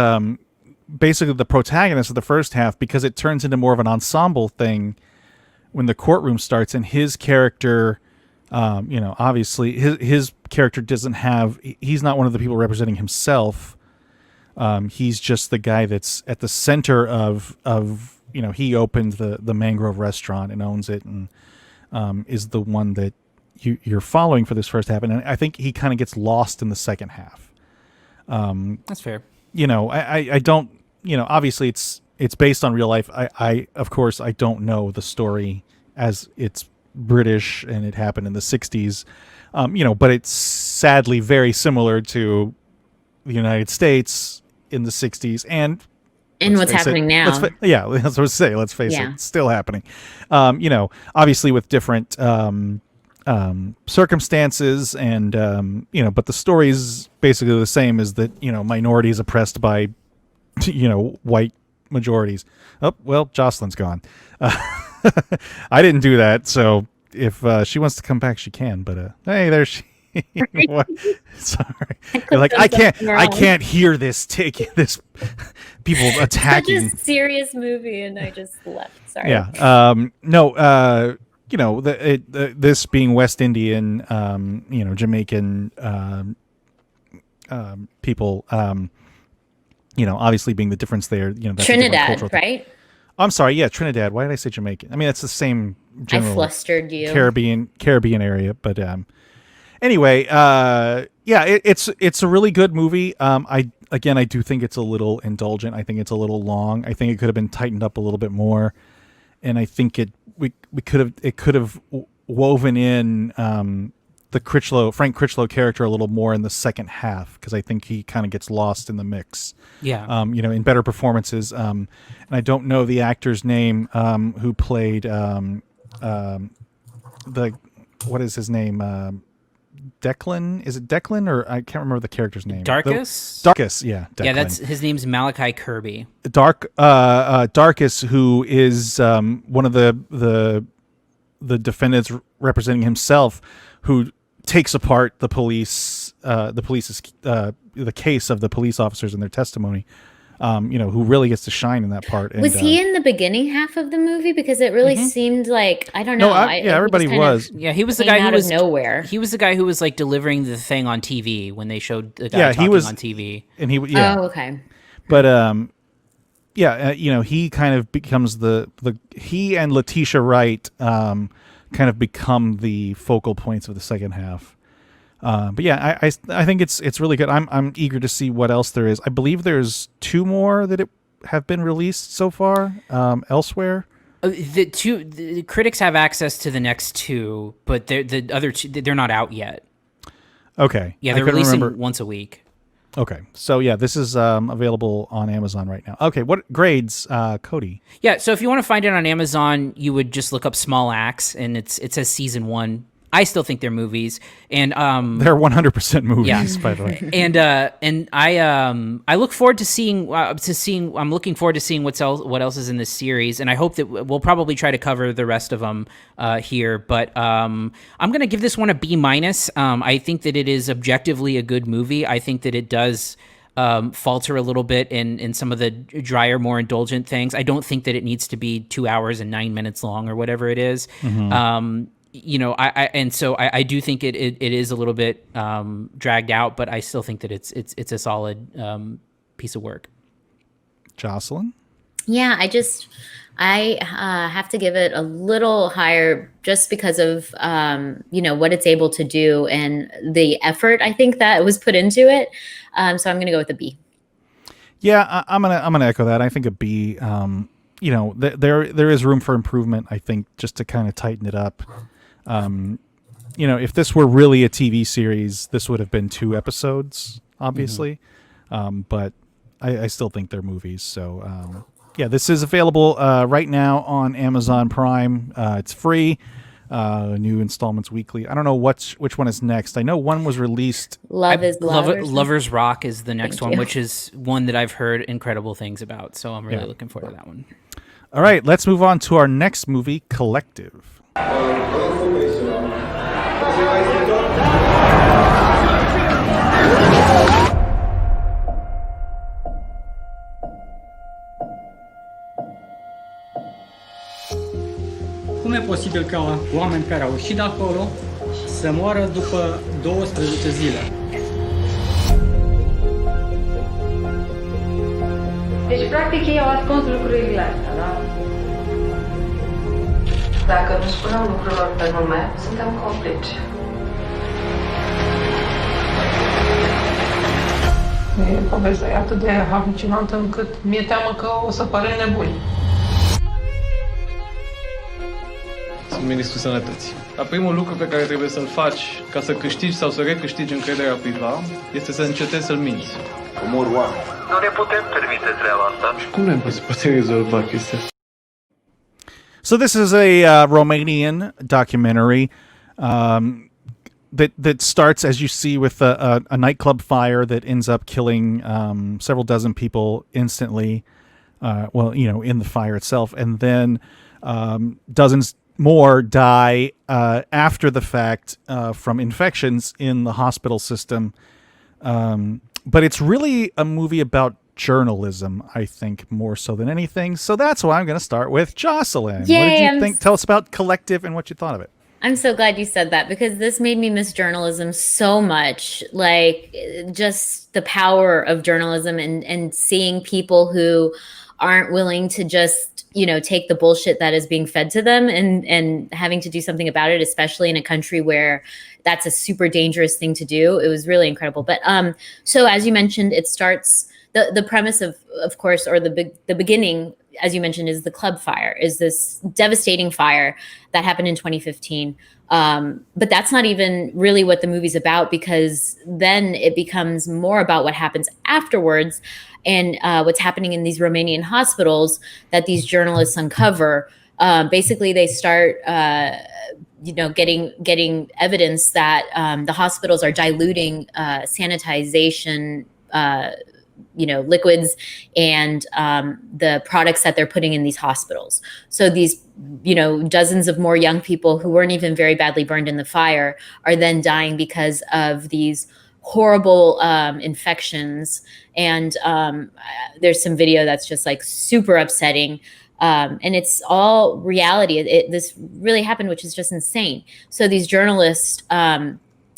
basically the protagonist of the first half, because it turns into more of an ensemble thing when the courtroom starts, and his character, obviously his character he's not one of the people representing himself. He's just the guy that's at the center of he opened the Mangrove restaurant and owns it, and is the one that you're following for this first half. And I think he kind of gets lost in the second half. That's fair. I don't, obviously it's based on real life. I of course I don't know the story as it's British and it happened in the 60s. But it's sadly very similar to the United States in the 60s and what's happening now. That's what I was saying. Let's face it, it's still happening. Obviously with different circumstances, and but the story is basically the same, is that minorities oppressed by white majorities. Oh well, Jocelyn's gone. I didn't do that, so if she wants to come back, she can. But hey, there she. Sorry, I can't hear this people attacking. Such a serious movie, and I just left. Sorry. Yeah. No. This being West Indian, Jamaican people, obviously being the difference there. That's Trinidad, right? I'm sorry. Yeah, Trinidad. Why did I say Jamaican? I mean, it's the same general I flustered you. Caribbean area, but anyway, it's a really good movie. I do think it's a little indulgent. I think it's a little long. I think it could have been tightened up a little bit more, and I think it could have woven in the Frank Critchlow character a little more in the second half, because I think he kind of gets lost in the mix. Yeah. In better performances. And I don't know the actor's name who played what is his name? Declan? Is it Declan, or I can't remember the character's name? Darkus? Darkus, yeah. Declan. Yeah, his name's Malachi Kirby. Darkus, who is one of the defendants representing himself, who takes apart the police's the case of the police officers and their testimony. Who really gets to shine in that part. And, was he in the beginning half of the movie? Because it really seemed like, I don't know. Everybody was. Yeah, he was the guy who was nowhere. He was the guy who was like delivering the thing on TV when they showed the guy talking on TV. And he Oh, okay. But he kind of becomes he and Letitia Wright kind of become the focal points of the second half. But yeah, I think it's really good. I'm eager to see what else there is. I believe there's 2 more that have been released so far elsewhere. The critics have access to the next 2, but the other 2 they're not out yet. Okay. Yeah, they're releasing once a week. Okay, so yeah, this is available on Amazon right now. Okay, what grades, Cody? Yeah, so if you want to find it on Amazon, you would just look up Small Axe, and it says season 1. I still think they're movies, and they're 100% movies, by the way. And I look forward to seeing. I'm looking forward to seeing what else is in this series, and I hope that we'll probably try to cover the rest of them here. But I'm going to give this one a B-. I think that it is objectively a good movie. I think that it does falter a little bit in some of the drier, more indulgent things. I don't think that it needs to be 2 hours and 9 minutes long or whatever it is. Mm-hmm. I do think it is a little bit dragged out, but I still think that it's a solid piece of work. Jocelyn? Yeah, I have to give it a little higher just because of what it's able to do and the effort I think that was put into it. So I'm going to go with a B. Yeah, I'm gonna echo that. I think a B. There is room for improvement. I think just to kind of tighten it up. If this were really a TV series, this would have been 2 episodes, obviously. Mm-hmm. But I still think they're movies. So, this is available right now on Amazon Prime. It's free. New installments weekly. I don't know which one is next. I know one was released. Lovers Rock is the next one, which is one that I've heard incredible things about. So I'm really looking forward to that one. All right, let's move on to our next movie, Collective. Cum e posibil ca oameni care au ieșit de acolo să moară după 12 zile? Deci, practic, ei au ascuns lucrurile astea, da? Dacă nu spunem lucrurilor pe nume, suntem complici. Povestea e atât de halucinantă încât mi-e teamă că o să părem nebuni. Sunt ministrul sănătății. Dar primul lucru pe care trebuie să-l faci ca să câștigi sau să recâștigi încrederea cuiva este să încetezi să-l minți. Omor oameni. Nu ne putem permite treaba asta. Și cum ne poate rezolva chestia asta? So this is a Romanian documentary that starts, as you see, with a nightclub fire that ends up killing several dozen people instantly. In the fire itself, and then dozens more die after the fact from infections in the hospital system. But it's really a movie about journalism, I think, more so than anything. So that's why I'm going to start with Jocelyn. Yay, what did you think? Tell us about Collective and what you thought of it. I'm so glad you said that because this made me miss journalism so much. Like, just the power of journalism and seeing people who aren't willing to just, take the bullshit that is being fed to them and having to do something about it, especially in a country where that's a super dangerous thing to do. It was really incredible. But so as you mentioned, it starts the premise of course, or the beginning, as you mentioned, is the club fire, is this devastating fire that happened in 2015. But that's not even really what the movie's about, because then it becomes more about what happens afterwards and what's happening in these Romanian hospitals that these journalists uncover. Basically, they start, getting evidence that the hospitals are diluting sanitization liquids and the products that they're putting in these hospitals. So these, dozens of more young people who weren't even very badly burned in the fire are then dying because of these horrible infections. And there's some video that's just like super upsetting. And it's all reality. This really happened, which is just insane. So these journalists are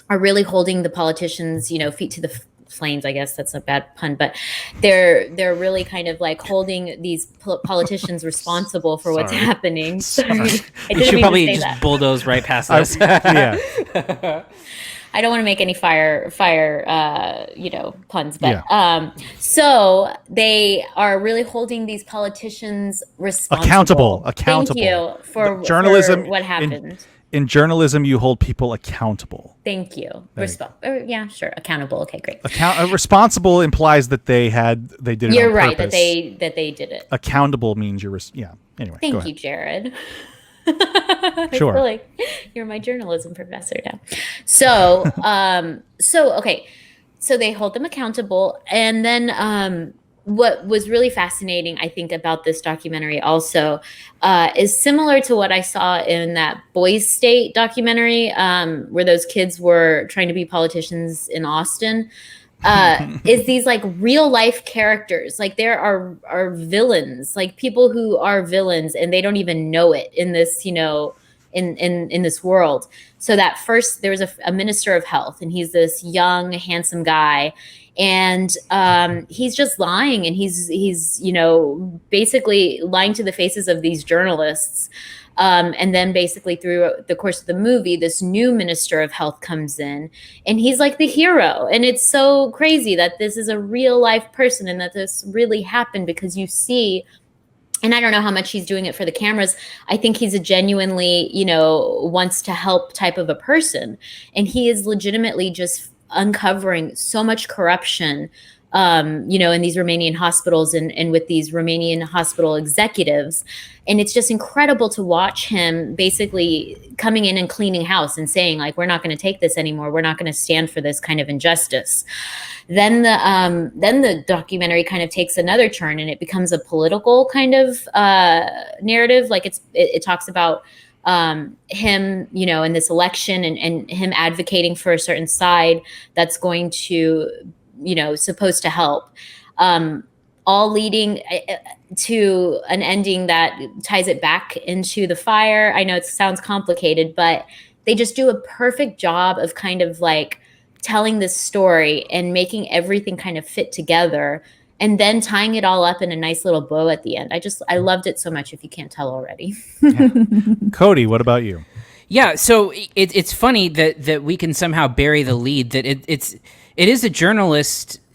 really holding the politicians, feet to the flames. I guess that's a bad pun, but they're really kind of like holding these politicians responsible for what's happening. Sorry. You should probably just bulldoze right past us. Yeah. I don't want to make any fire, puns, but so they are really holding these politicians responsible. Accountable. Thank you for journalism. For what happened. In journalism, you hold people accountable. Thank you. Yeah, sure. Accountable. Okay, great. Responsible implies that they did it. You're on right purpose. that they did it. Accountable means Anyway, Thank you, Jared. Sure. I feel like you're my journalism professor now. So, okay. So they hold them accountable. And then what was really fascinating, I think, about this documentary also is similar to what I saw in that Boys State documentary where those kids were trying to be politicians in Austin. Is these like real life characters. Like there are villains, like people who are villains and they don't even know it in this, in this world. So that first there was a minister of health, and he's this young, handsome guy, and he's just lying, and he's basically lying to the faces of these journalists. And then basically through the course of the movie, this new minister of health comes in, and he's like the hero. And it's so crazy that this is a real life person and that this really happened, because you see, and I don't know how much he's doing it for the cameras. I think he's a genuinely, wants to help type of a person. And he is legitimately just uncovering so much corruption, in these Romanian hospitals and with these Romanian hospital executives. And it's just incredible to watch him basically coming in and cleaning house and saying, like, we're not going to take this anymore. We're not going to stand for this kind of injustice. Then the documentary kind of takes another turn, and it becomes a political kind of narrative. Like it talks about him, in this election and him advocating for a certain side that's going to, supposed to help, all leading to an ending that ties it back into the fire. I know it sounds complicated, but they just do a perfect job of kind of like telling this story and making everything kind of fit together, and then tying it all up in a nice little bow at the end. I loved it so much, if you can't tell already. Cody, what about you? Yeah, so it's funny that we can somehow bury the lead, that it is a journalistic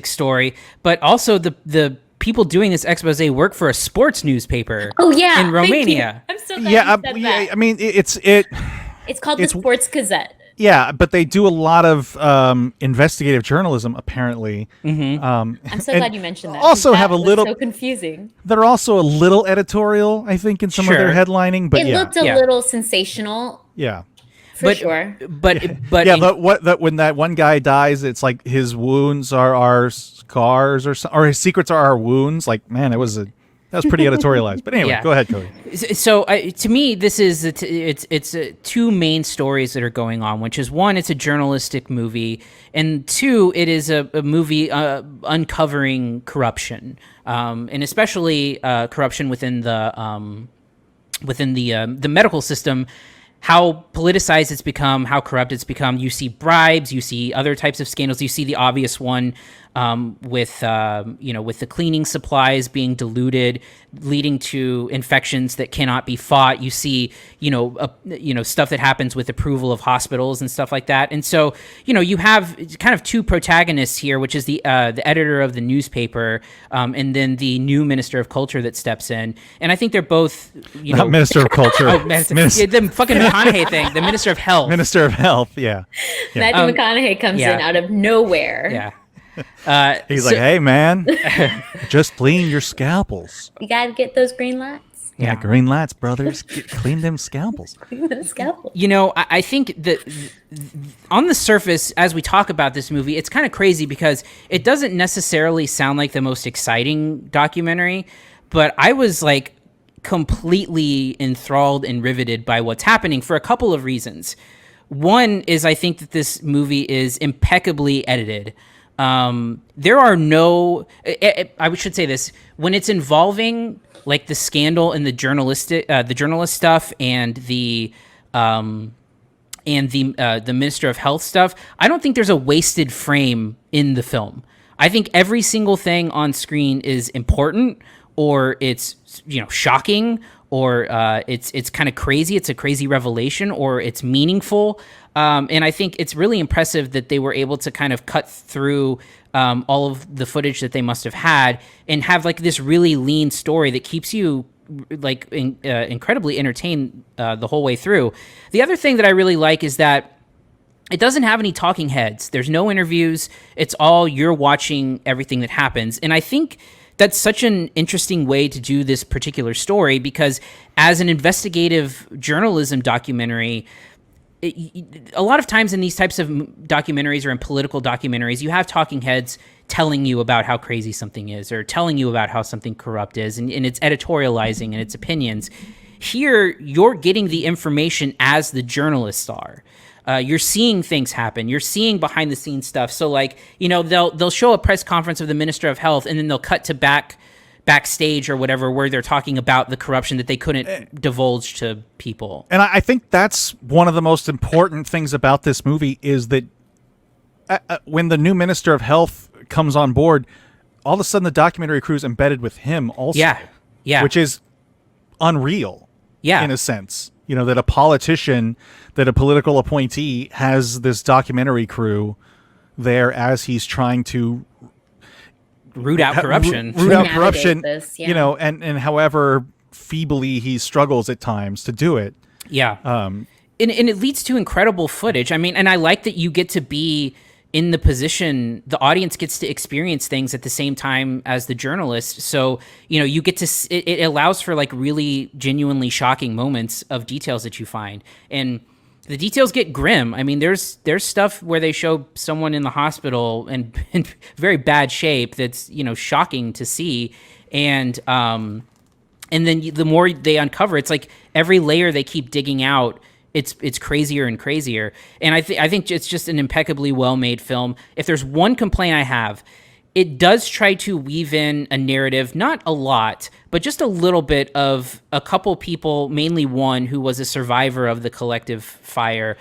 story, but also the people doing this expose work for a sports newspaper. Oh yeah, in Romania. I'm so glad you said that. I mean, it's called the Sports Gazette. Yeah, but they do a lot of investigative journalism, apparently. Mm-hmm. I'm so glad you mentioned that. Also, that have a little so confusing. They're also a little editorial, I think, in some of their headlining. But it looked a little sensational. Yeah, for sure. But when that one guy dies, it's like his wounds are our scars, or his secrets are our wounds. Like, man, that was pretty editorialized. But anyway, go ahead, Cody. So to me, this is it's two main stories that are going on, which is, one, it's a journalistic movie, and two, it is a movie uncovering corruption, and especially corruption within the medical system. How politicized it's become, how corrupt it's become. You see bribes, you see other types of scandals. You see the obvious one with the cleaning supplies being diluted, leading to infections that cannot be fought. You see, stuff that happens with approval of hospitals and stuff like that. And so, you have kind of two protagonists here, which is the editor of the newspaper, and then the new minister of culture that steps in. And I think they're both, not minister of culture. The fucking McConaughey thing, the minister of health. Minister of health, yeah. Matthew McConaughey comes in out of nowhere. Yeah. He's like, hey, man, just clean your scalpels. You got to get those green lights. Yeah, green lights, brothers. Clean them scalpels. Scalpel. You know, I think that on the surface, as we talk about this movie, it's kind of crazy because it doesn't necessarily sound like the most exciting documentary, but I was like completely enthralled and riveted by what's happening for a couple of reasons. One is I think that this movie is impeccably edited. There are no, I should say this, when it's involving like the scandal and the journalist stuff and the Minister of Health stuff, I don't think there's a wasted frame in the film. I think every single thing on screen is important, or it's, you know, shocking, or it's kind of crazy. It's a crazy revelation, or it's meaningful. And I think it's really impressive that they were able to kind of cut through all of the footage that they must have had and have like this really lean story that keeps you like incredibly entertained the whole way through. The other thing that I really like is that it doesn't have any talking heads. There's no interviews. It's all you're watching everything that happens. And I think that's such an interesting way to do this particular story, because as an investigative journalism documentary, a lot of times in these types of documentaries or in political documentaries, you have talking heads telling you about how crazy something is, or telling you about how something corrupt is, and it's editorializing and its opinions. Here, you're getting the information as the journalists are. You're seeing things happen. You're seeing behind the scenes stuff. So like, you know, they'll show a press conference of the Minister of Health, and then they'll cut to backstage or whatever, where they're talking about the corruption that they couldn't divulge to people. And I think that's one of the most important things about this movie is that when the new Minister of Health comes on board, all of a sudden the documentary crew's embedded with him also. Yeah. Which is unreal. Yeah. In a sense. You know, that a politician, that a political appointee has this documentary crew there as he's trying to root out corruption. Root out corruption, this, yeah. You know, and however feebly he struggles at times to do it. Yeah. And it leads to incredible footage. I mean, and I like that you get to be in the position, the audience gets to experience things at the same time as the journalist. So, you know, you get to, it allows for like really genuinely shocking moments of details that you find. And the details get grim. I mean, there's stuff where they show someone in the hospital in very bad shape that's, you know, shocking to see. And then the more they uncover, it's like every layer they keep digging out, it's crazier and crazier. And I think it's just an impeccably well-made film. If there's one complaint I have, it does try to weave in a narrative, not a lot, but just a little bit of a couple people, mainly one who was a survivor of the collective fire.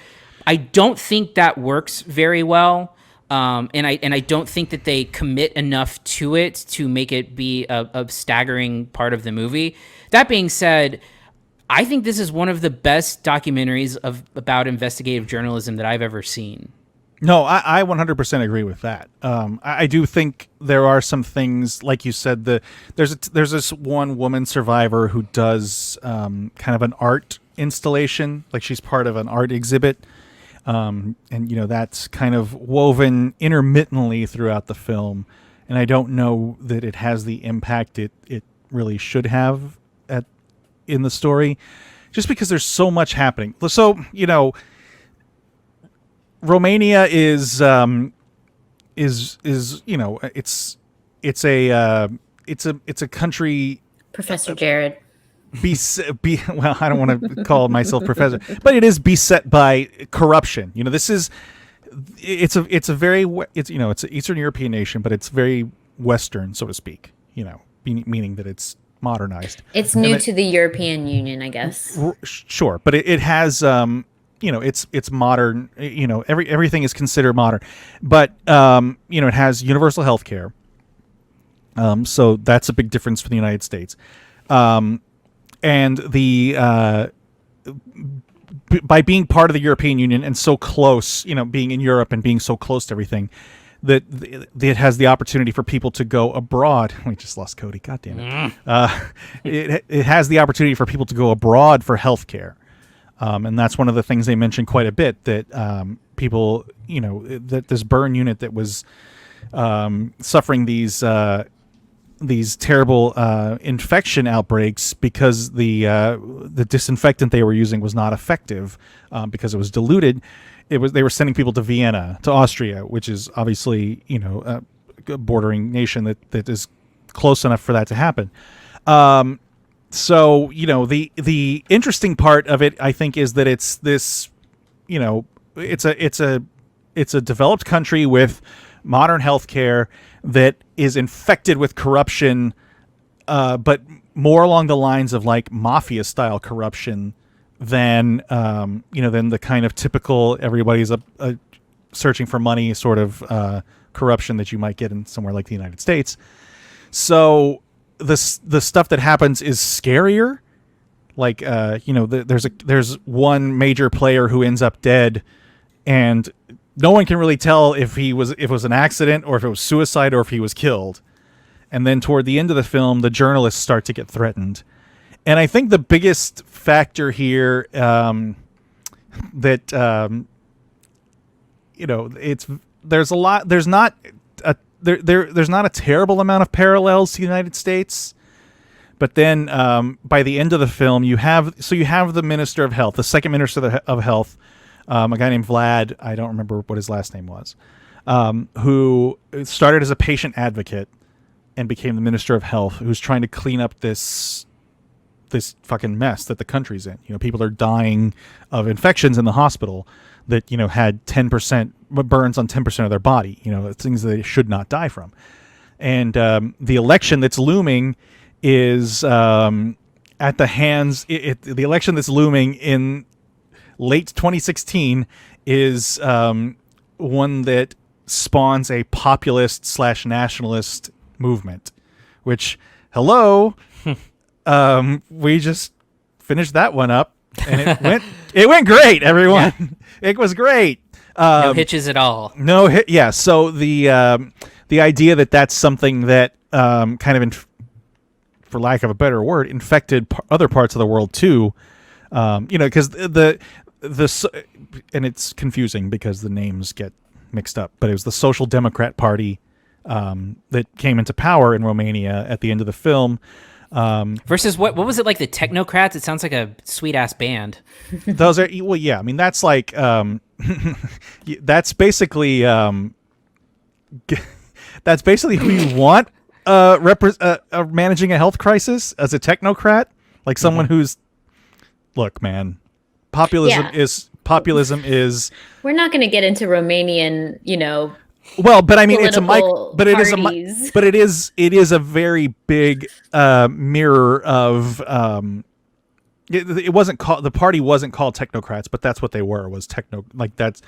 I don't think that works very well. And I don't think that they commit enough to it to make it be a staggering part of the movie. That being said, I think this is one of the best documentaries about investigative journalism that I've ever seen. No, I 100% agree with that. I do think there are some things, like you said, there's this one woman survivor who does kind of an art installation, like she's part of an art exhibit, and you know that's kind of woven intermittently throughout the film, and I don't know that it has the impact it really should have in the story, just because there's so much happening. So, you know, Romania is you know, it's a country. Professor Jared. Well, I don't want to call myself professor, but it is beset by corruption. You know, it's an Eastern European nation, but it's very Western, so to speak. You know, meaning that it's modernized. It's new to the European Union, I guess. Sure, but it has you know, it's modern. You know, everything is considered modern, but you know, it has universal health care. So that's a big difference for the United States. And by being part of the European Union and so close, you know, being in Europe and being so close to everything, that it has the opportunity for people to go abroad. We just lost Cody. God damn it. It has the opportunity for people to go abroad for healthcare. And that's one of the things they mentioned quite a bit, that people, you know, that this burn unit that was suffering these these terrible infection outbreaks because the disinfectant they were using was not effective because it was diluted. They were sending people to Vienna, to Austria, which is obviously a bordering nation that is close enough for that to happen. So the interesting part of it, I think, is that it's this, it's a developed country with modern healthcare that is infected with corruption, but more along the lines of like mafia style corruption than than the kind of typical everybody's searching for money sort of corruption that you might get in somewhere like the United States. So the stuff that happens is scarier. Like there's one major player who ends up dead, and no one can really tell if it was an accident or if it was suicide or if he was killed. And then toward the end of the film, the journalists start to get threatened. And I think the biggest factor here there's not a terrible amount of parallels to the United States. But then by the end of the film, you have the Minister of Health, the second Minister of Health, a guy named Vlad, I don't remember what his last name was, who started as a patient advocate and became the Minister of Health, who's trying to clean up this fucking mess that the country's in. People are dying of infections in the hospital that, had 10% burns on 10% of their body, things that they should not die from. And the election that's looming is at the hands. The election that's looming in late 2016 is one that spawns a populist/nationalist movement, which, hello, we just finished that one up, and it went great, everyone. Yeah. It was great. No hitches at all. No hit. Yeah. So the idea that that's something that kind of, for lack of a better word, infected other parts of the world too. Because and it's confusing because the names get mixed up, but it was the Social Democrat Party that came into power in Romania at the end of the film. Versus what was it, like the Technocrats? It sounds like a sweet ass band. Those are, well, yeah. I mean, that's like that's basically who you want managing a health crisis as a technocrat, like someone who's, look, man, populism is. We're not going to get into Romanian, Well, but I mean, it is a very big mirror of. It wasn't called, the party wasn't called technocrats, but that's what they were. Was that's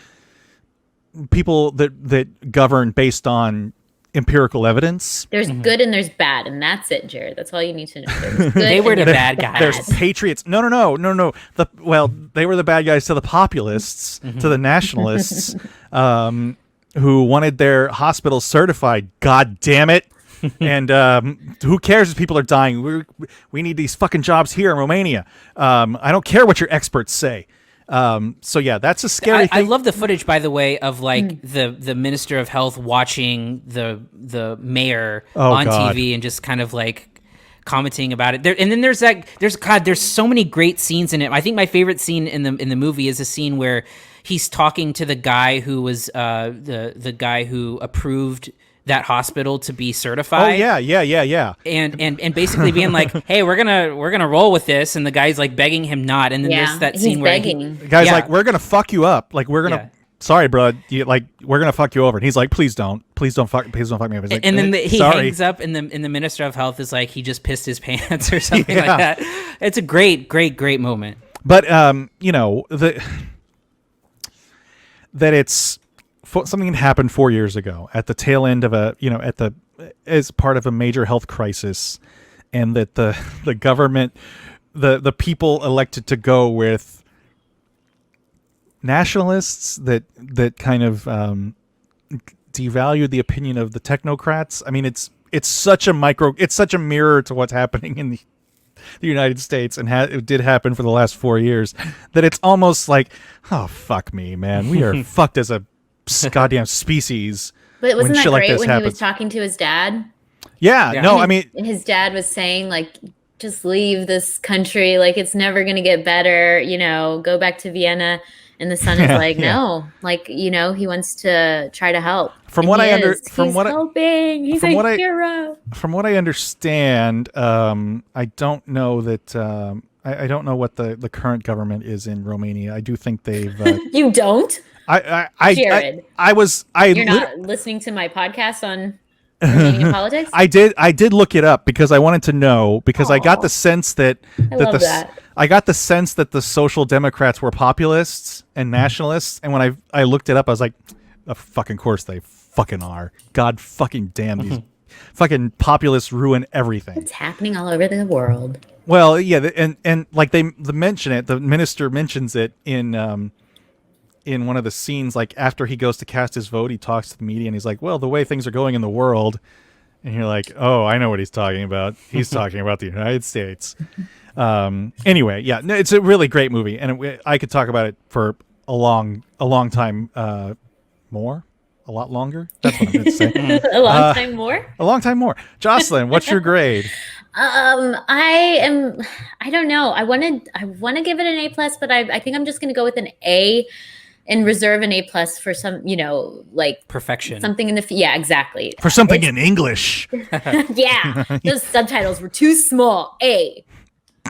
people that govern based on empirical evidence. There's good and there's bad, and that's it, Jared. That's all you need to know. They were the bad guys. There's patriots. No. They were the bad guys to the populists, to the nationalists, who wanted their hospitals certified. God damn it! And who cares if people are dying? We need these fucking jobs here in Romania. I don't care what your experts say. So yeah, that's a scary thing. I love the footage, by the way, of like the Minister of Health watching the mayor on TV and just kind of like commenting about it. And then there's so many great scenes in it. I think my favorite scene in the movie is a scene where he's talking to the guy who was the guy who approved that hospital to be certified. Oh yeah. And basically being like, hey, we're gonna roll with this, and the guy's like begging him not. And then there's that scene where the guy's like, we're gonna fuck you up. Like we're gonna sorry, bro. We're gonna fuck you over. And he's like, please don't fuck me up. Like, and then he hangs up, and the Minister of Health is like, he just pissed his pants or something like that. It's a great moment. But that it's something that happened 4 years ago at the tail end of as part of a major health crisis, and that the government, the people elected to go with nationalists that kind of devalued the opinion of the technocrats. I mean, it's such a mirror to what's happening in the United States, and it did happen for the last 4 years, that it's almost like, oh, fuck me, man. We are fucked as a goddamn species. But wasn't that shit great like when happens. He was talking to his dad? Yeah, no, I mean, his dad was saying like, just leave this country. Like, it's never going to get better. You know, go back to Vienna. And the son is like, no, like, you know, he wants to try to help. From and what he's helping. He's a hero. From what I understand, I don't know that. I don't know what the current government is in Romania. I do think they've. You don't? Jared. You're not listening to my podcast on Romanian politics? I did look it up because I wanted to know, because I got the sense that I got the sense that the Social Democrats were populists and nationalists, and when I looked it up, I was like, of fucking course they fucking are. God fucking damn, these fucking populists ruin everything. It's happening all over the world. Well, yeah, and like they mention it, the minister mentions it in one of the scenes, like after he goes to cast his vote, he talks to the media and he's like, well, the way things are going in the world, and you're like, oh, I know what he's talking about. He's talking about the United States. Anyway, yeah, no, it's a really great movie, and I could talk about it for a long time more. A lot longer. That's what I'm going to say. A long time more. A long time more. Jocelyn, what's your grade? I don't know. I want to give it an A+, but I think I'm just going to go with an A and reserve an A+ for some, you know, like perfection. Something in the yeah, exactly. For something in English. Yeah, those subtitles were too small. A.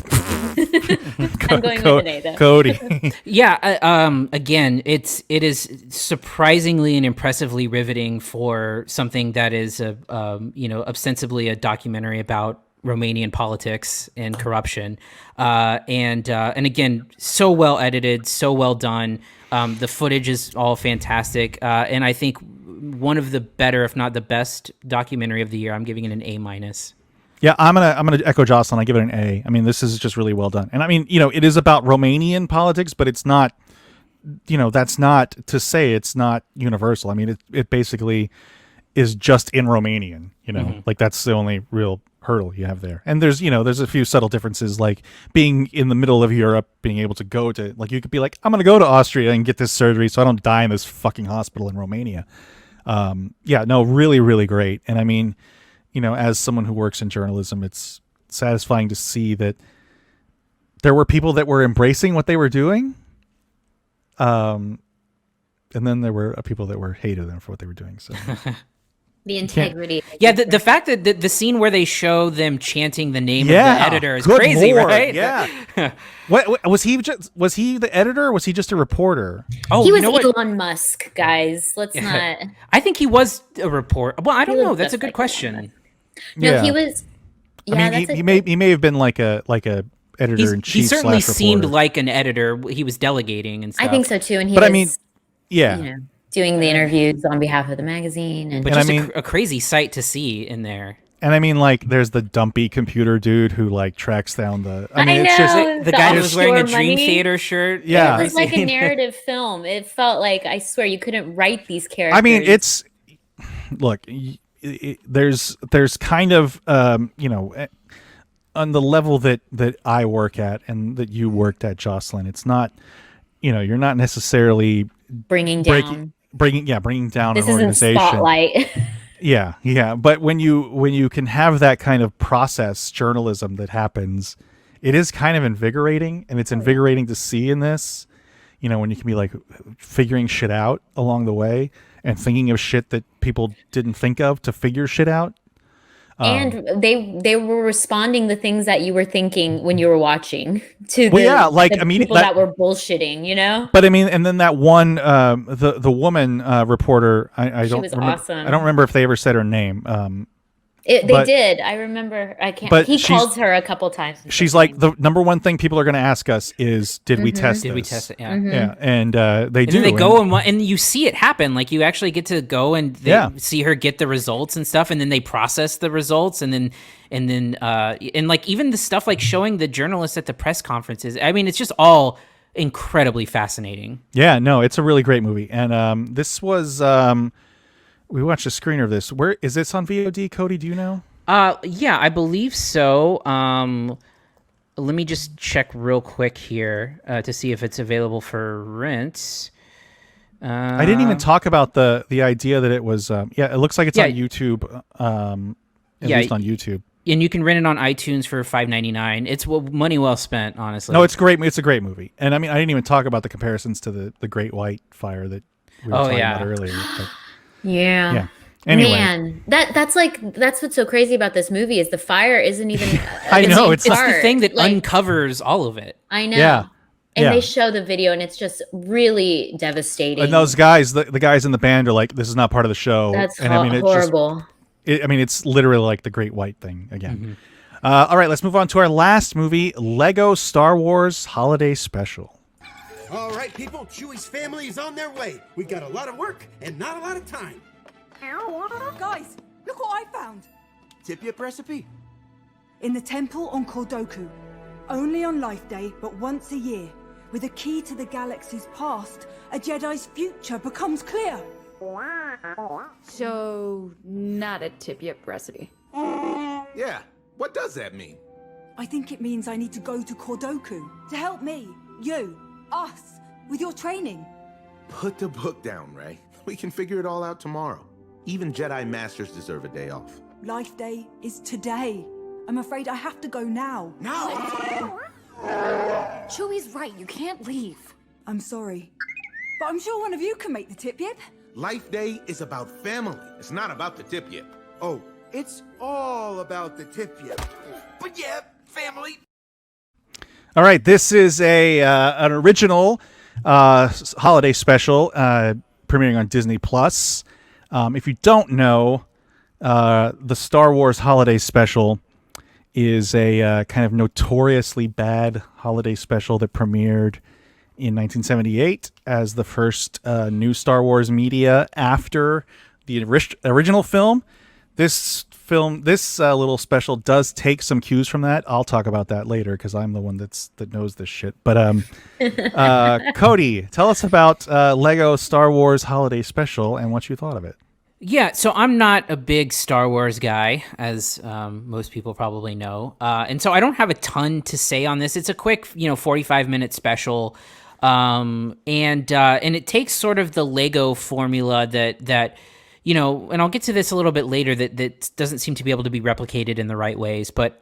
I'm going with an A though. Cody. Yeah, again, it is surprisingly and impressively riveting for something that is ostensibly a documentary about Romanian politics and corruption. And again, so well edited, so well done. The footage is all fantastic. And I think one of the better, if not the best documentary of the year. I'm giving it an A-. Yeah, I'm gonna echo Jocelyn. I give it an A. I mean, this is just really well done. And I mean, you know, it is about Romanian politics, but it's not, you know, that's not to say it's not universal. I mean, it basically is just in Romanian, you know, like that's the only real hurdle you have there. And there's a few subtle differences, like being in the middle of Europe, being able to go to, like, you could be like, I'm going to go to Austria and get this surgery so I don't die in this fucking hospital in Romania. Yeah, no, really, really great. And I mean, you know, as someone who works in journalism, it's satisfying to see that there were people that were embracing what they were doing. And then there were people that were hated them for what they were doing. So the integrity. Yeah, the fact that the scene where they show them chanting the name of the editor is crazy, Lord, right? Yeah. What was he the editor or was he just a reporter? Oh, he was Elon Musk, guys. Let's not. I think he was a reporter. Well, I don't know. That's a good question. No, he was. Yeah, I mean, he may have been like a editor in chief. He certainly seemed reporter. like an editor. He was delegating and stuff. I think so too. And he but was, I mean, yeah, you know, doing the interviews on behalf of the magazine, but just a crazy sight to see in there. And I mean, like, there's the dumpy computer dude who like tracks down the. I mean, it's just the guy who was wearing a Dream money. Theater shirt. Yeah, it was like a narrative film. It felt like, I swear, you couldn't write these characters. I mean, it's look. There's kind of you know, on the level that I work at and that you worked at, Jocelyn, it's not, you know, you're not necessarily bringing down this an organization. Spotlight. yeah, but when you can have that kind of process journalism that happens, it is kind of invigorating, and it's invigorating to see in this, you know, when you can be like figuring shit out along the way and thinking of shit that people didn't think of to figure shit out. And they were responding the things that you were thinking when you were watching to the people that were bullshitting, you know? But I mean, and then that one, the woman reporter, I don't remember, awesome. I don't remember if they ever said her name. They did. I remember. I can't. But he calls her a couple times. She's like, the number one thing people are going to ask us is, did we test this? Did we test it? Yeah. Yeah. And they do. They go and you see it happen. Like, you actually get to go and see her get the results and stuff, and then they process the results, and like even the stuff like showing the journalists at the press conferences. I mean, it's just all incredibly fascinating. Yeah. No, it's a really great movie, and this was. We watched a screener of this. Where is this on VOD, Cody? Do you know? Yeah, I believe so. Let me just check real quick here to see if it's available for rent. I didn't even talk about the idea that it was. It looks like it's on YouTube. at least on YouTube. And you can rent it on iTunes for $5.99. It's money well spent, honestly. No, it's great. It's a great movie. And I mean, I didn't even talk about the comparisons to the Great White Fire that we were talking about earlier. But, yeah. Anyway. Man, that's what's so crazy about this movie is the fire isn't even. I know it's the thing that uncovers all of it. I know. Yeah. And they show the video, and it's just really devastating. And those guys, the guys in the band, are like, "This is not part of the show." That's and I mean, horrible. It's literally like the Great White thing again. All right, let's move on to our last movie, Lego Star Wars Holiday Special. All right, people, Chewie's family is on their way. We got a lot of work and not a lot of time. Guys, look what I found. Tip-yip recipe? In the temple on Kordoku. Only on Life Day, but once a year. With a key to the galaxy's past, a Jedi's future becomes clear. So, not a tip-yip recipe. Yeah, what does that mean? I think it means I need to go to Kordoku to help me, you, us, with your training. Put the book down, Ray. We can figure it all out tomorrow. Even Jedi Masters deserve a day off. Life Day is today. I'm afraid I have to go now. No! Chewie's right, you can't leave. I'm sorry. But I'm sure one of you can make the tip-yip. Life Day is about family. It's not about the tip-yip. Oh, it's all about the tip-yip. But yeah, family. All right, this is an original holiday special premiering on Disney Plus. If you don't know, the Star Wars Holiday Special is a kind of notoriously bad holiday special that premiered in 1978 as the first new Star Wars media after the original film. This little special does take some cues from that. I'll talk about that later because I'm the one that knows this shit. But Cody, tell us about Lego Star Wars Holiday Special and what you thought of it. Yeah, so I'm not a big Star Wars guy, as most people probably know, and so I don't have a ton to say on this. It's a quick, 45-minute special, and it takes sort of the Lego formula that and I'll get to this a little bit later, that doesn't seem to be able to be replicated in the right ways, but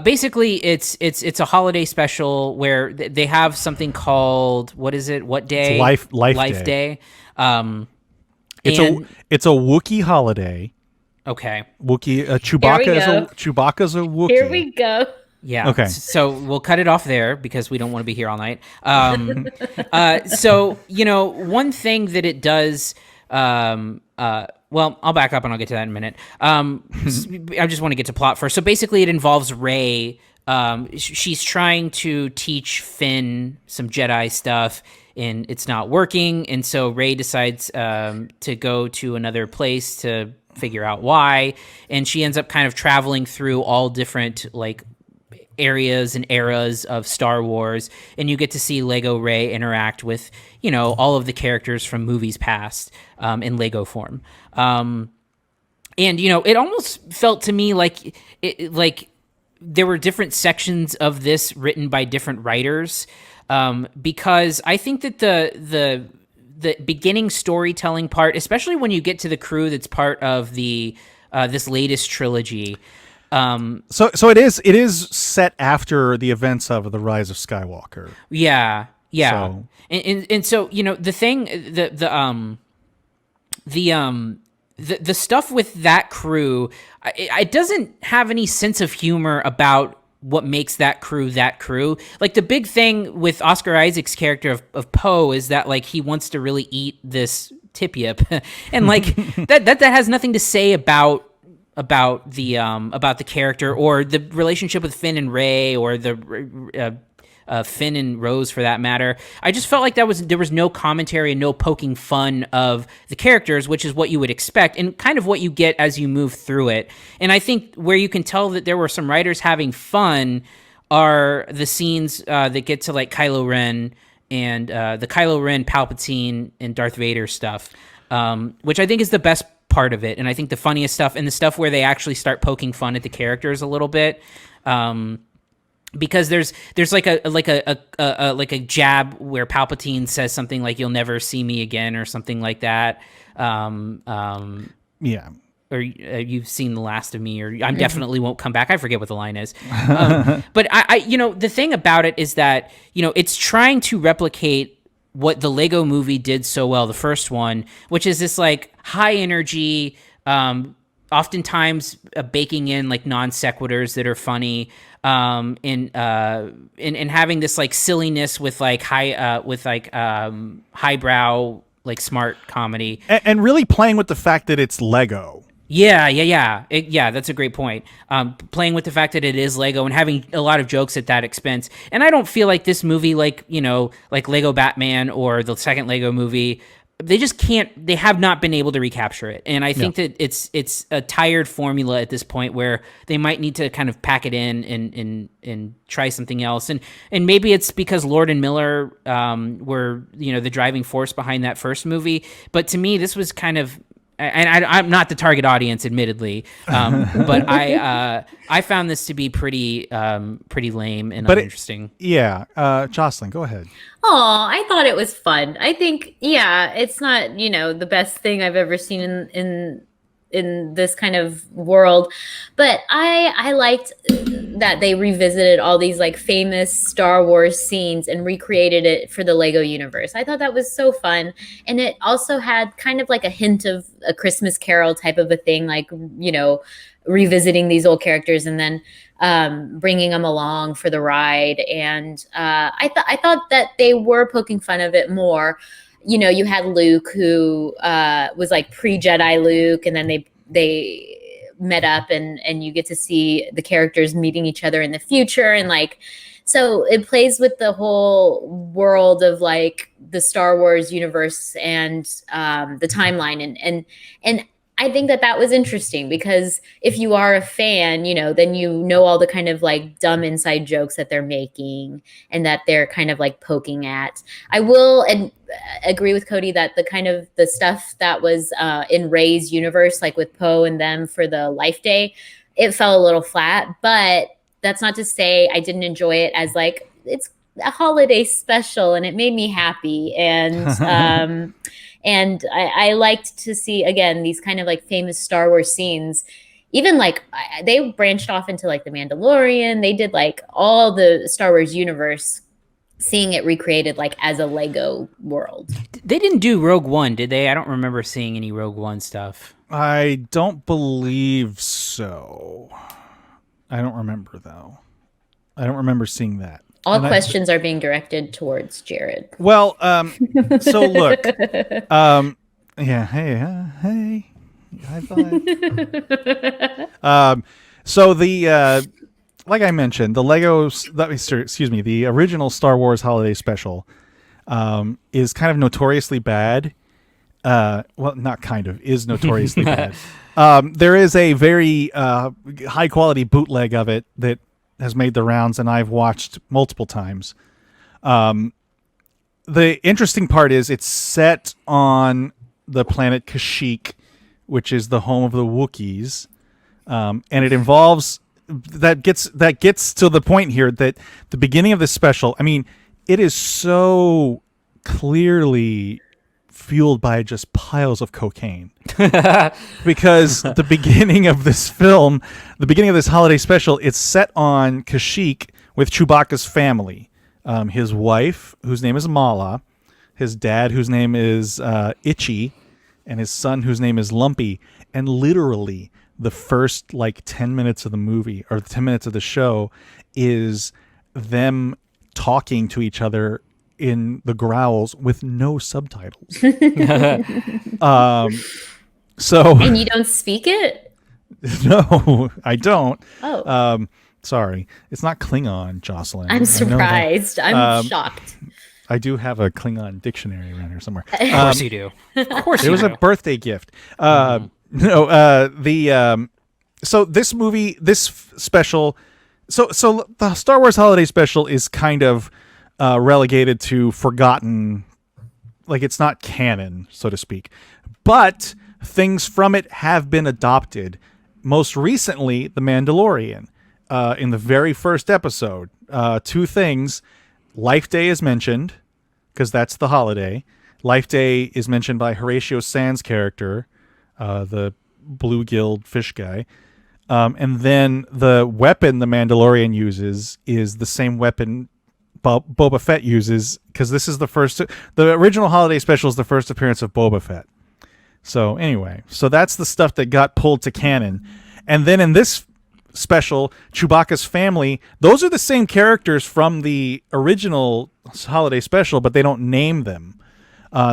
basically it's a holiday special where they have something called, what is it? What day? It's Life Day. It's a Wookiee holiday. Okay. Wookiee. Chewbacca's a Wookiee. Here we go. Yeah. Okay. So we'll cut it off there because we don't want to be here all night. So one thing that it does. Well, I'll back up and I'll get to that in a minute. I just want to get to plot first. So basically, it involves Rey. She's trying to teach Finn some Jedi stuff, and it's not working. And so Rey decides to go to another place to figure out why. And she ends up kind of traveling through all different areas and eras of Star Wars, and you get to see Lego Rey interact with all of the characters from movies past in Lego form. And it almost felt to me like there were different sections of this written by different writers, because I think that the beginning storytelling part, especially when you get to the crew that's part of the this latest trilogy. So it is set after the events of the Rise of Skywalker. Yeah. So. And so the thing, the stuff with that crew, it doesn't have any sense of humor about what makes that crew that crew. Like, the big thing with Oscar Isaac's character of Poe is that he wants to really eat this tip-yip, and that has nothing to say about the character or the relationship with Finn and Rey, or the Finn and Rose for that matter. I just felt like there was no commentary and no poking fun of the characters, which is what you would expect and kind of what you get as you move through it. And I think where you can tell that there were some writers having fun are the scenes that get to Kylo Ren and the Kylo Ren, Palpatine, and Darth Vader stuff, which I think is the best part of it, and I think the funniest stuff, and the stuff where they actually start poking fun at the characters a little bit, because there's like a jab where Palpatine says something like "You'll never see me again" or something like that. Yeah. you've seen the last of me, or I definitely won't come back. I forget what the line is. But I the thing about it is that, it's trying to replicate what the Lego movie did so well, the first one, which is this like high energy, oftentimes baking in like non sequiturs that are funny, and having this like silliness with like highbrow, like smart comedy, and really playing with the fact that it's Lego. Yeah, that's a great point. Playing with the fact that it is Lego and having a lot of jokes at that expense. And I don't feel like this movie, like Lego Batman or the second Lego movie, they have not been able to recapture it. And I think that it's a tired formula at this point where they might need to kind of pack it in and try something else. And maybe it's because Lord and Miller were, the driving force behind that first movie. But to me, this was kind of, and I'm not the target audience, admittedly, but I found this to be pretty lame and uninteresting. Yeah, Jocelyn, go ahead. Oh, I thought it was fun. I think, it's not the best thing I've ever seen in this kind of world, but I liked that they revisited all these like famous Star Wars scenes and recreated it for the Lego universe. I thought that was so fun, and it also had kind of like a hint of a Christmas Carol type of a thing, like revisiting these old characters and then bringing them along for the ride. And I thought that they were poking fun of it more. You had Luke, who was like pre-Jedi Luke, and then they met up, and you get to see the characters meeting each other in the future, and like, so it plays with the whole world of like the Star Wars universe and the timeline, and I think that was interesting, because if you are a fan, then all the kind of like dumb inside jokes that they're making and that they're kind of like poking at. I will agree with Cody that the kind of the stuff that was in Rey's universe, like with Poe and them for the Life Day, it fell a little flat, but that's not to say I didn't enjoy it as like, it's a holiday special and it made me happy. And, and I liked to see, again, these kind of like famous Star Wars scenes. Even like they branched off into like the Mandalorian. They did like all the Star Wars universe, seeing it recreated like as a Lego world. They didn't do Rogue One, did they? I don't remember seeing any Rogue One stuff. I don't believe so. I don't remember, though. I don't remember seeing that. All questions are being directed towards Jared. Well, so look, hey, high five. So the like I mentioned, the the original Star Wars Holiday Special is kind of notoriously bad. Well, not kind of, is notoriously bad. There is a very high quality bootleg of it that has made the rounds, and I've watched multiple times. The interesting part is it's set on the planet Kashyyyk, which is the home of the Wookiees, and it involves that gets to the point here that the beginning of this special, I mean, it is so clearly fueled by just piles of cocaine. Because the beginning of this film, the beginning of this holiday special, it's set on Kashyyyk with Chewbacca's family. His wife, whose name is Mala, his dad, whose name is Itchy, and his son, whose name is Lumpy. And literally the first 10 minutes of the movie, or 10 minutes of the show, is them talking to each other in the growls with no subtitles. So and you don't speak it? No, I don't. Oh. Sorry. It's not Klingon, Jocelyn. I'm surprised. I'm shocked. I do have a Klingon dictionary around here somewhere. Of course you do. Of course you do. It was a birthday gift. So this movie, this special, so the Star Wars Holiday Special is kind of relegated to forgotten, like it's not canon, so to speak. But things from it have been adopted. Most recently, The Mandalorian. In the very first episode, two things. Life Day is mentioned, because that's the holiday. Life Day is mentioned by Horatio Sands' character, the bluegill fish guy. And then the weapon the Mandalorian uses is the same weapon Boba Fett uses, because this is the original holiday special is the first appearance of Boba Fett. So anyway, that's the stuff that got pulled to canon. And then in this special, Chewbacca's family, those are the same characters from the original holiday special, but they don't name them.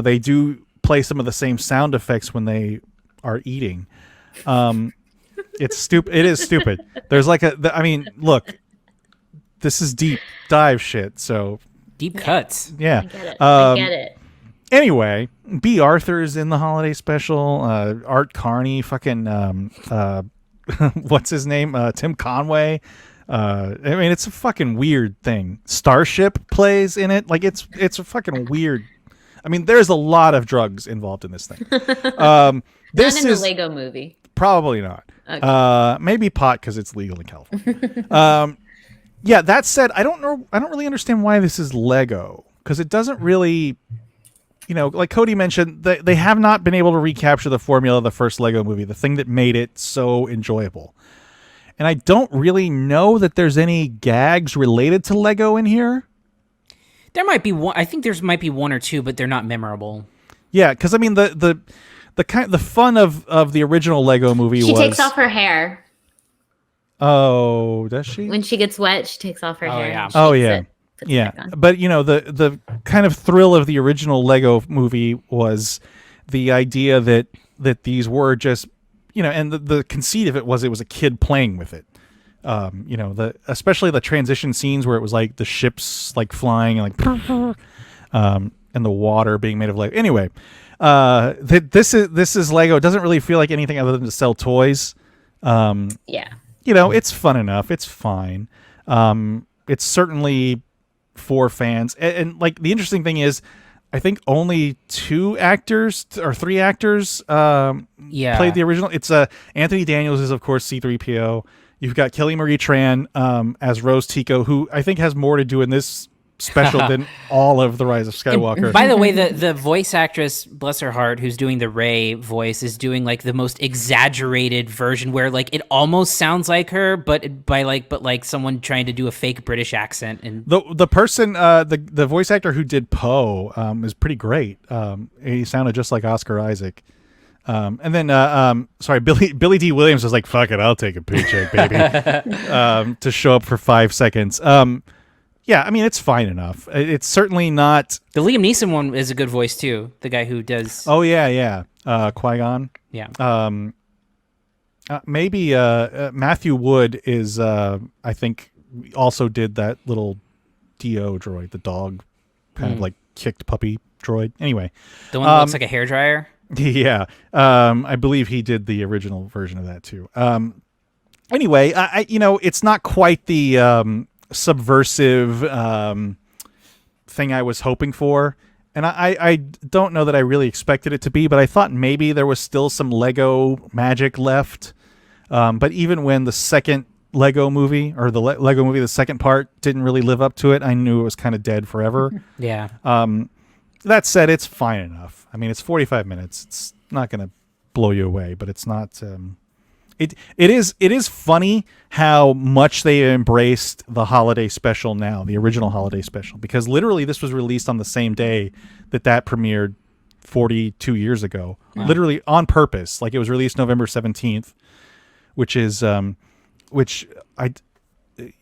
They do play some of the same sound effects when they are eating. It's stupid. It is stupid. There's like look, this is deep dive shit. So deep cuts. Yeah. I get it. I get it. Anyway, B. Arthur is in the holiday special. Art Carney, fucking what's his name? Tim Conway. It's a fucking weird thing. Starship plays in it. Like it's a fucking weird. There's a lot of drugs involved in this thing. Not in the Lego movie. Probably not. Okay. Maybe pot because it's legal in California. Yeah. That said, I don't really understand why this is Lego, because it doesn't really. Like Cody mentioned, they have not been able to recapture the formula of the first Lego movie, the thing that made it so enjoyable. And I don't really know that there's any gags related to Lego in here. There might be one. I think might be one or two, but they're not memorable. Yeah, because the fun of the original Lego movie was... She takes off her hair. Oh, does she? When she gets wet, she takes off her hair. Yeah. Oh, yeah. Yeah, but the kind of thrill of the original Lego movie was the idea that these were just, and the conceit of it was a kid playing with it. Especially the transition scenes where it was like the ships like flying and like and the water being made of Lego. Anyway, this is Lego. It doesn't really feel like anything other than to sell toys. Yeah. It's fun enough. It's fine. It's certainly for fans. And like the interesting thing is, I think only 2 actors or 3 actors played the original. It's Anthony Daniels is of course C-3PO. You've got Kelly Marie Tran as Rose Tico, who I think has more to do in this special than all of The Rise of Skywalker. And by the way, the voice actress, bless her heart, who's doing the Rey voice, is doing like the most exaggerated version where like it almost sounds like her, but someone trying to do a fake British accent. And the person, the voice actor who did Poe, is pretty great. He sounded just like Oscar Isaac. And then, Billy D. Williams was like, "Fuck it, I'll take a paycheck, baby," to show up for 5 seconds. Yeah, it's fine enough. It's certainly not... The Liam Neeson one is a good voice, too. The guy who does... Oh, yeah. Qui-Gon. Yeah. Maybe Matthew Wood is, I think, also did that little D.O. droid, the dog, kind of like kicked puppy droid. Anyway. The one that looks like a hairdryer? Yeah. I believe he did the original version of that, too. Anyway, it's not quite the... subversive thing I was hoping for, and I don't know that I really expected it to be, but I thought maybe there was still some Lego magic left. But even when the second Lego movie, or the Lego movie, the second part, didn't really live up to it, I knew it was kind of dead forever. Yeah. That said, it's fine enough. It's 45 minutes. It's not going to blow you away, but it's not... It is funny how much they embraced the holiday special now, the original holiday special, because literally this was released on the same day that premiered 42 years ago, literally on purpose. Like it was released November 17th, which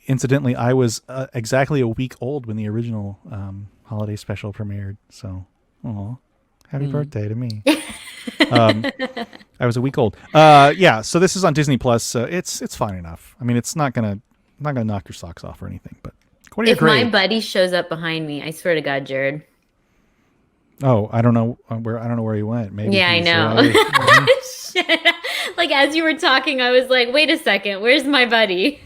incidentally, I was exactly a week old when the original holiday special premiered. So, happy birthday to me. I was a week old. Yeah, so this is on Disney Plus. So it's fine enough. It's not gonna knock your socks off or anything. But if my buddy shows up behind me, I swear to God, Jared. Oh, I don't know where he went. Maybe. Yeah, I know. Shit. Like as you were talking, I was like, wait a second, where's my buddy?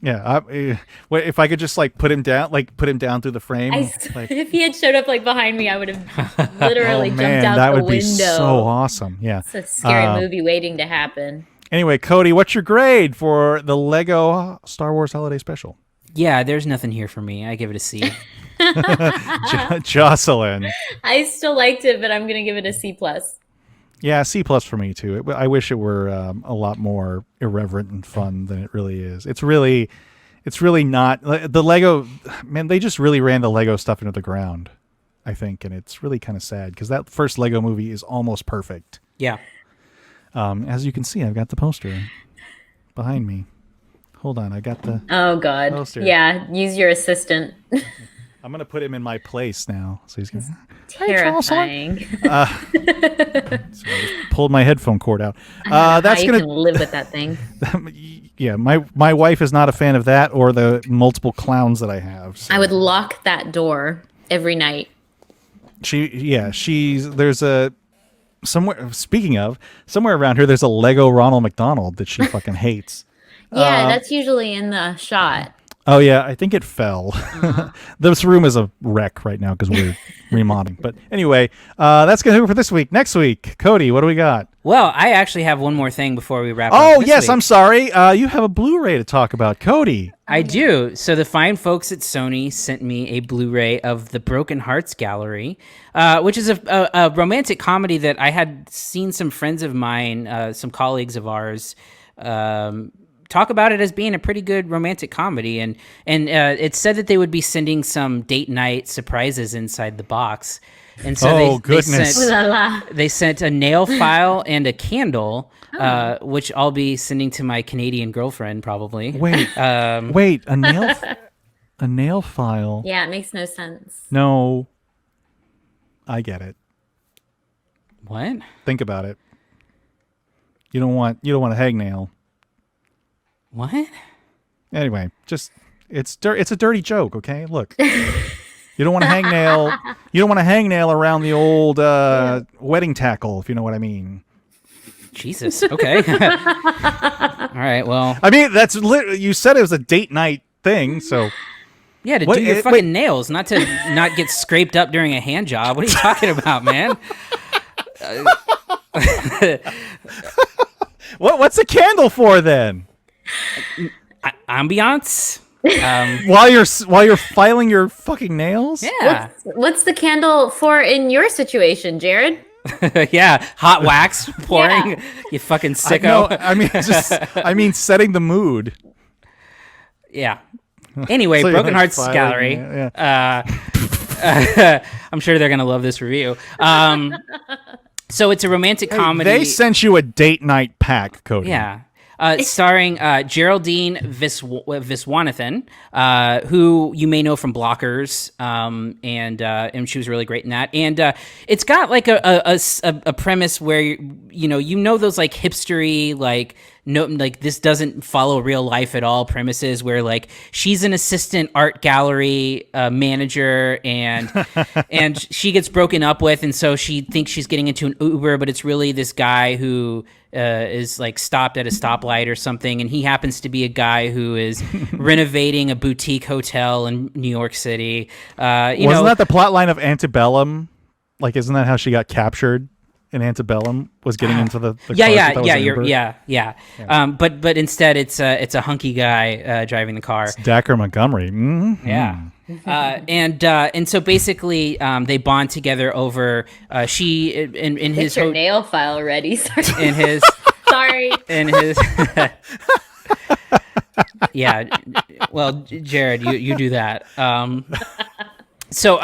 Yeah, if I could just put him down through the frame. If he had showed up behind me, I would have literally jumped out that the would window. be so awesome. Yeah, it's a scary movie waiting to happen. Anyway, Cody, what's your grade for the Lego Star Wars Holiday Special? Yeah, there's nothing here for me. I give it a C. Jocelyn, I still liked it, but I'm gonna give it a C+. Yeah, C+ for me too. I wish it were a lot more irreverent and fun than it really is. It's really not. The Lego, man, they just really ran the Lego stuff into the ground, I think, and it's really kind of sad because that first Lego movie is almost perfect. Yeah. As you can see, I've got the poster behind me. Hold on, I got the God. poster. Yeah, use your assistant. I'm gonna put him in my place now, so he's gonna. Terrifying. So I just pulled my headphone cord out. That's you gonna can live with that thing. Yeah, my wife is not a fan of that or the multiple clowns that I have. So. I would lock that door every night. There's a somewhere. Speaking of somewhere around here, there's a Lego Ronald McDonald that she fucking hates. Yeah, that's usually in the shot. Oh yeah, I think it fell. This room is a wreck right now because we're remodeling. But anyway, that's gonna do it for this week. Next week, Cody, what do we got? Well, I actually have one more thing before we wrap up. Oh this yes, week. I'm sorry. You have a Blu-ray to talk about, Cody. I do. So the fine folks at Sony sent me a Blu-ray of the Broken Hearts Gallery, which is a romantic comedy that I had seen some friends of mine, some colleagues of ours, talk about it as being a pretty good romantic comedy, and it said that they would be sending some date night surprises inside the box, and so they sent a nail file and a candle, which I'll be sending to my Canadian girlfriend probably. Wait, a nail file? Yeah, it makes no sense. No, I get it. What? Think about it. You don't want a hangnail. What? Anyway, just it's a dirty joke, okay? Look. You don't want a hangnail. You don't want a hangnail around the old wedding tackle, if you know what I mean. Jesus. Okay. All right. Well, I mean, that's literally, you said it was a date night thing, so yeah, to do your fucking nails, not to not get scraped up during a hand job. What are you talking about, man? What's the candle for then? Ambiance. While you're filing your fucking nails? Yeah. What's the candle for in your situation, Jared? Yeah, hot wax pouring. Yeah. You fucking sicko. I mean setting the mood. Yeah. Anyway, So Broken like Hearts Gallery. Yeah. I'm sure they're gonna love this review. So it's a romantic comedy. They sent you a date night pack, Cody. Yeah. Starring Geraldine Viswanathan, who you may know from Blockers, and she was really great in that. And it's got like a premise where you know those like hipstery like this doesn't follow real life at all premises where like she's an assistant art gallery manager and she gets broken up with, and so she thinks she's getting into an Uber, but it's really this guy who is like stopped at a stoplight or something, and he happens to be a guy who is renovating a boutique hotel in New York City. Wasn't that the plot line of Antebellum? Like, isn't that how she got captured in Antebellum? Was getting into the yeah. But instead it's a hunky guy driving the car. It's Dacker Montgomery. Mm-hmm. Yeah. And so basically they bond together over she in his nail file ready. Sorry. In his sorry. In his yeah. Well, Jared, you do that. So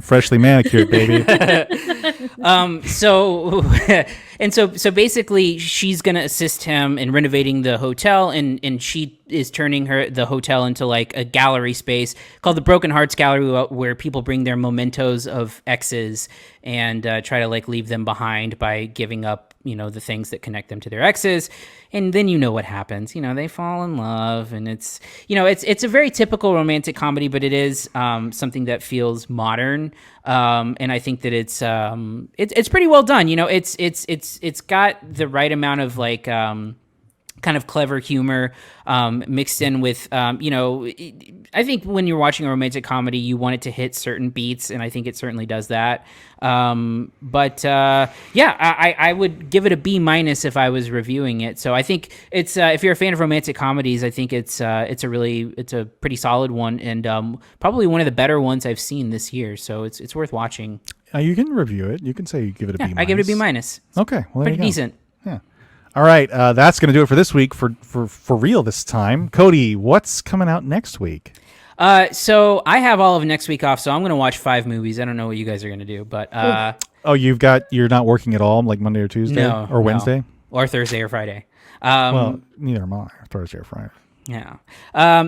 freshly manicured, baby. So basically she's going to assist him in renovating the hotel, and she is turning the hotel into like a gallery space called the Broken Hearts Gallery, where people bring their mementos of exes and try to like leave them behind by giving up, the things that connect them to their exes. And then you know what happens. They fall in love, and it's a very typical romantic comedy, but it is something that feels modern. And I think that it's pretty well done. It's got the right amount of like kind of clever humor mixed in with, I think when you're watching a romantic comedy, you want it to hit certain beats, and I think it certainly does that. I would give it a B- if I was reviewing it. So I think it's if you're a fan of romantic comedies, I think it's a pretty solid one, and probably one of the better ones I've seen this year. So it's worth watching. You can review it. You can say you give it a B-. I give it a B-. Okay, well, pretty decent. Yeah. All right, that's going to do it for this week for real this time. Cody, what's coming out next week? So I have all of next week off, so I'm going to watch 5 movies. I don't know what you guys are going to do, but you're not working at all, like Monday or Tuesday or Wednesday, or Thursday or Friday. Well, neither am I. Thursday or Friday. Yeah.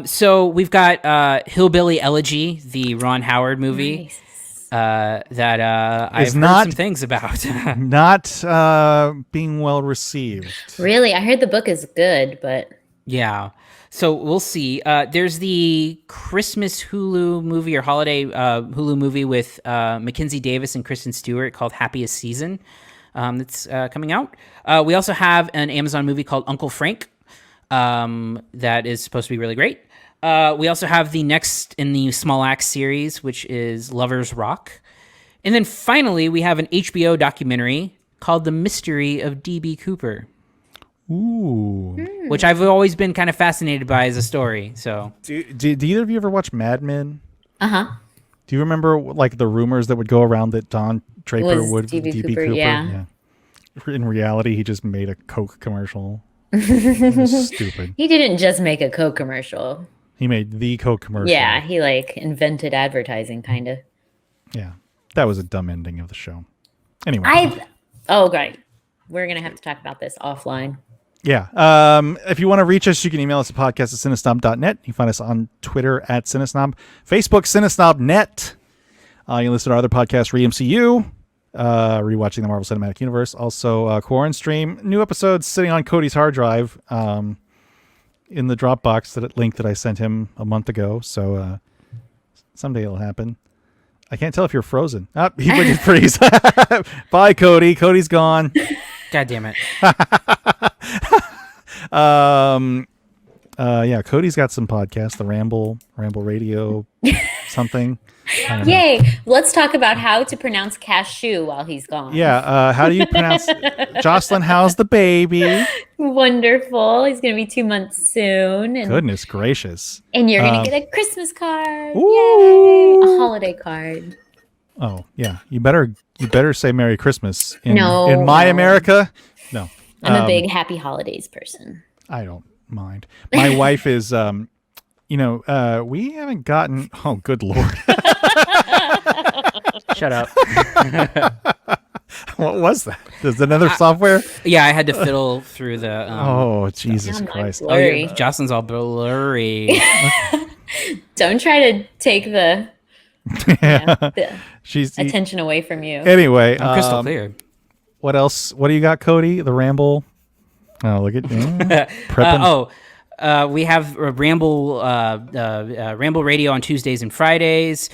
So we've got Hillbilly Elegy, the Ron Howard movie. Nice. That I've heard some things about. Not being well received. Really? I heard the book is good, but... Yeah. So we'll see. There's the Christmas Hulu movie or holiday Hulu movie with Mackenzie Davis and Kristen Stewart called Happiest Season that's coming out. We also have an Amazon movie called Uncle Frank that is supposed to be really great. We also have the next in the Small Axe series, which is Lovers Rock. And then finally, we have an HBO documentary called The Mystery of D.B. Cooper. Ooh. Which I've always been kind of fascinated by as a story. So, do either of you ever watch Mad Men? Uh-huh. Do you remember like the rumors that would go around that Don Draper would D.B. D.B. Cooper? Yeah. In reality, he just made a Coke commercial. It was stupid. He didn't just make a Coke commercial. He made the Coke commercial. Yeah, he invented advertising, kind of. Yeah, that was a dumb ending of the show. Anyway. Great. We're going to have to talk about this offline. Yeah. If you want to reach us, you can email us at podcast@cinesnob.net. You can find us on Twitter at CineSnob, Facebook, CineSnobNet. You can listen to our other podcast, ReMCU, rewatching the Marvel Cinematic Universe. Also, Quarren Stream. New episodes sitting on Cody's hard drive in the Dropbox link that I sent him a month ago. So someday it'll happen. I can't tell if you're frozen. He did freeze. Bye, Cody. Cody's gone. God damn it. Cody's got some podcasts, the Ramble Radio, something. Yay. Let's talk about how to pronounce cashew while he's gone. Yeah. How do you pronounce Jocelyn? How's the baby? Wonderful. He's going to be 2 months soon. And, goodness gracious. And you're going to get a Christmas card. Ooh. Yay. A holiday card. Oh, yeah. You better say Merry Christmas. In my America. No. I'm a big Happy Holidays person. I don't mind. My wife is, we haven't gotten, oh, good Lord. Shut up. What was that? Is it another software? Yeah, I had to fiddle through the... oh, Jesus Christ. Oh, yeah, Jocelyn's all blurry. Don't try to take the attention away from you. Anyway. I'm crystal clear. What else? What do you got, Cody? The Ramble? Oh, look at prepping. We have Ramble Radio on Tuesdays and Fridays.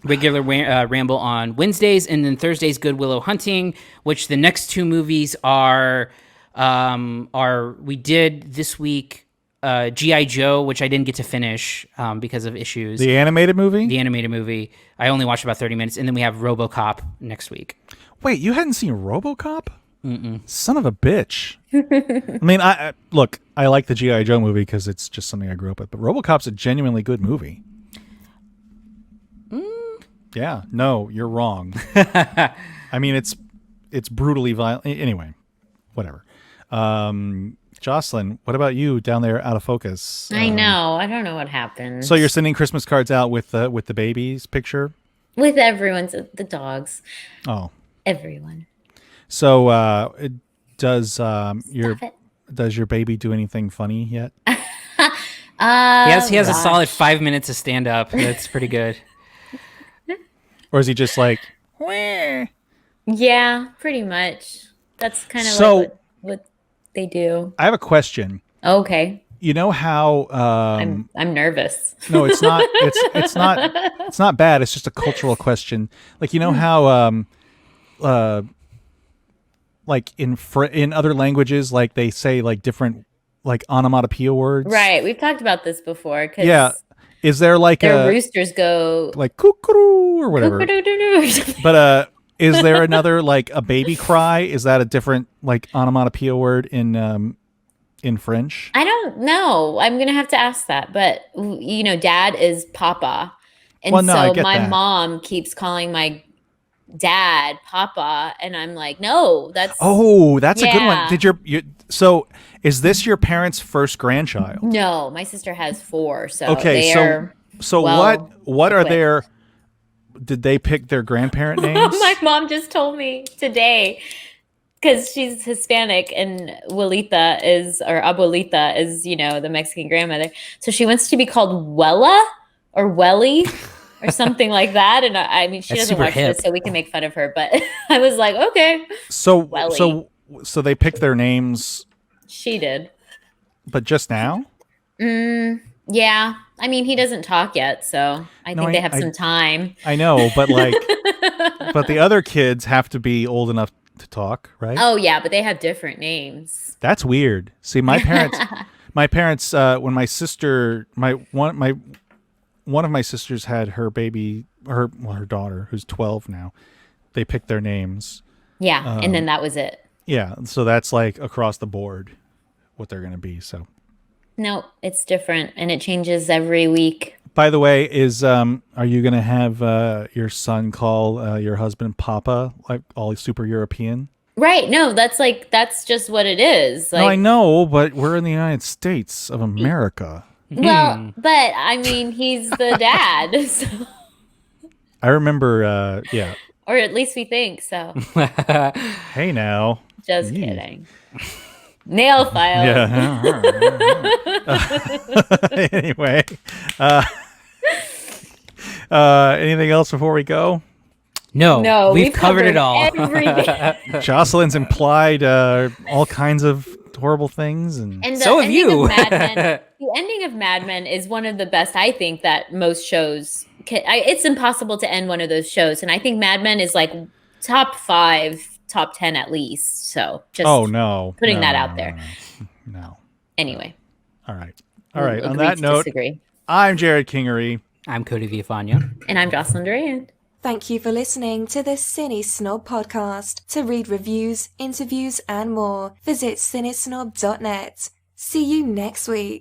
Regular Ramble on Wednesdays, and then Thursdays Good Willow Hunting, which the next 2 movies are we did this week G.I. Joe, which I didn't get to finish because of issues. The animated movie? The animated movie. I only watched about 30 minutes, and then we have RoboCop next week. Wait, you hadn't seen RoboCop? Mm-mm. Son of a bitch. I mean, I like the G.I. Joe movie because it's just something I grew up with, but RoboCop's a genuinely good movie. Yeah, no, you're wrong. I mean, it's brutally violent. Anyway, whatever. Jocelyn, what about you down there out of focus? I know. I don't know what happened. So you're sending Christmas cards out with the baby's picture? With everyone's, the dogs. Oh. Everyone. So does your baby do anything funny yet? He has a solid 5 minutes of stand up. That's pretty good. Or is he just like, wah? Yeah, pretty much. That's kind of what they do. I have a question. Okay. You know how I'm nervous. No, it's not. It's not bad. It's just a cultural question. Like, you know how like in other languages, like they say like different like onomatopoeia words? Right. We've talked about this before. 'Cause Yeah. Is there like their roosters go like cuckoo or whatever? Cuckoo-doo-doo-doo or something. But is there another like a baby cry? Is that a different like onomatopoeia word in French? I don't know. I'm gonna have to ask that. But you know, Dad is Papa, and Well, no, I so get my that. mom keeps calling my dad Papa, and I'm like, no, that's Oh, that's a good one. Yeah. Did so is this your parents' first grandchild? No, my sister has 4, so Okay, they so are what are equipped. their? Did they pick their grandparent names? My mom just told me today because she's Hispanic and Abuelita is, you know, the Mexican grandmother. So she wants to be called Wella or Welly or something like that. And I mean, she That's doesn't super watch hip. this, so we can make fun of her. But I was like, okay, Welly. So they picked their names, She did. but just now? Yeah. I mean, he doesn't talk yet, so I No, think they have some time. I know, but like, but the other kids have to be old enough to talk, right? Oh yeah, but they have different names. That's weird. See, my parents, when my sister, one of my sisters had her baby, her daughter, who's 12 now. They picked their names. Yeah, and then that was it. Yeah, so that's like across the board what they're going to be. So, No, it's different, and it changes every week. by the way, are you going to have your son call your husband Papa, like all super European? Right. No, that's just what it is. No, I know, but we're in the United States of America. Well, but I mean, he's the dad, so, I remember, yeah. or at least we think so. Hey now. Just kidding. Nail file. Yeah. Anyway, anything else before we go? No, we've covered it all. Everything. Jocelyn's implied all kinds of horrible things, and And So have you. the ending of Mad Men is one of the best, I think, that most shows it's impossible to end one of those shows, and I think Mad Men is like top 5, top 10 at least. So just putting that out there. No. Anyway. All right. We'll On agree that to note, disagree. I'm Jared Kingery. I'm Cody Villafana. And I'm Jocelyn Durand. Thank you for listening to the CineSnob podcast. To read reviews, interviews, and more, visit cinesnob.net. See you next week.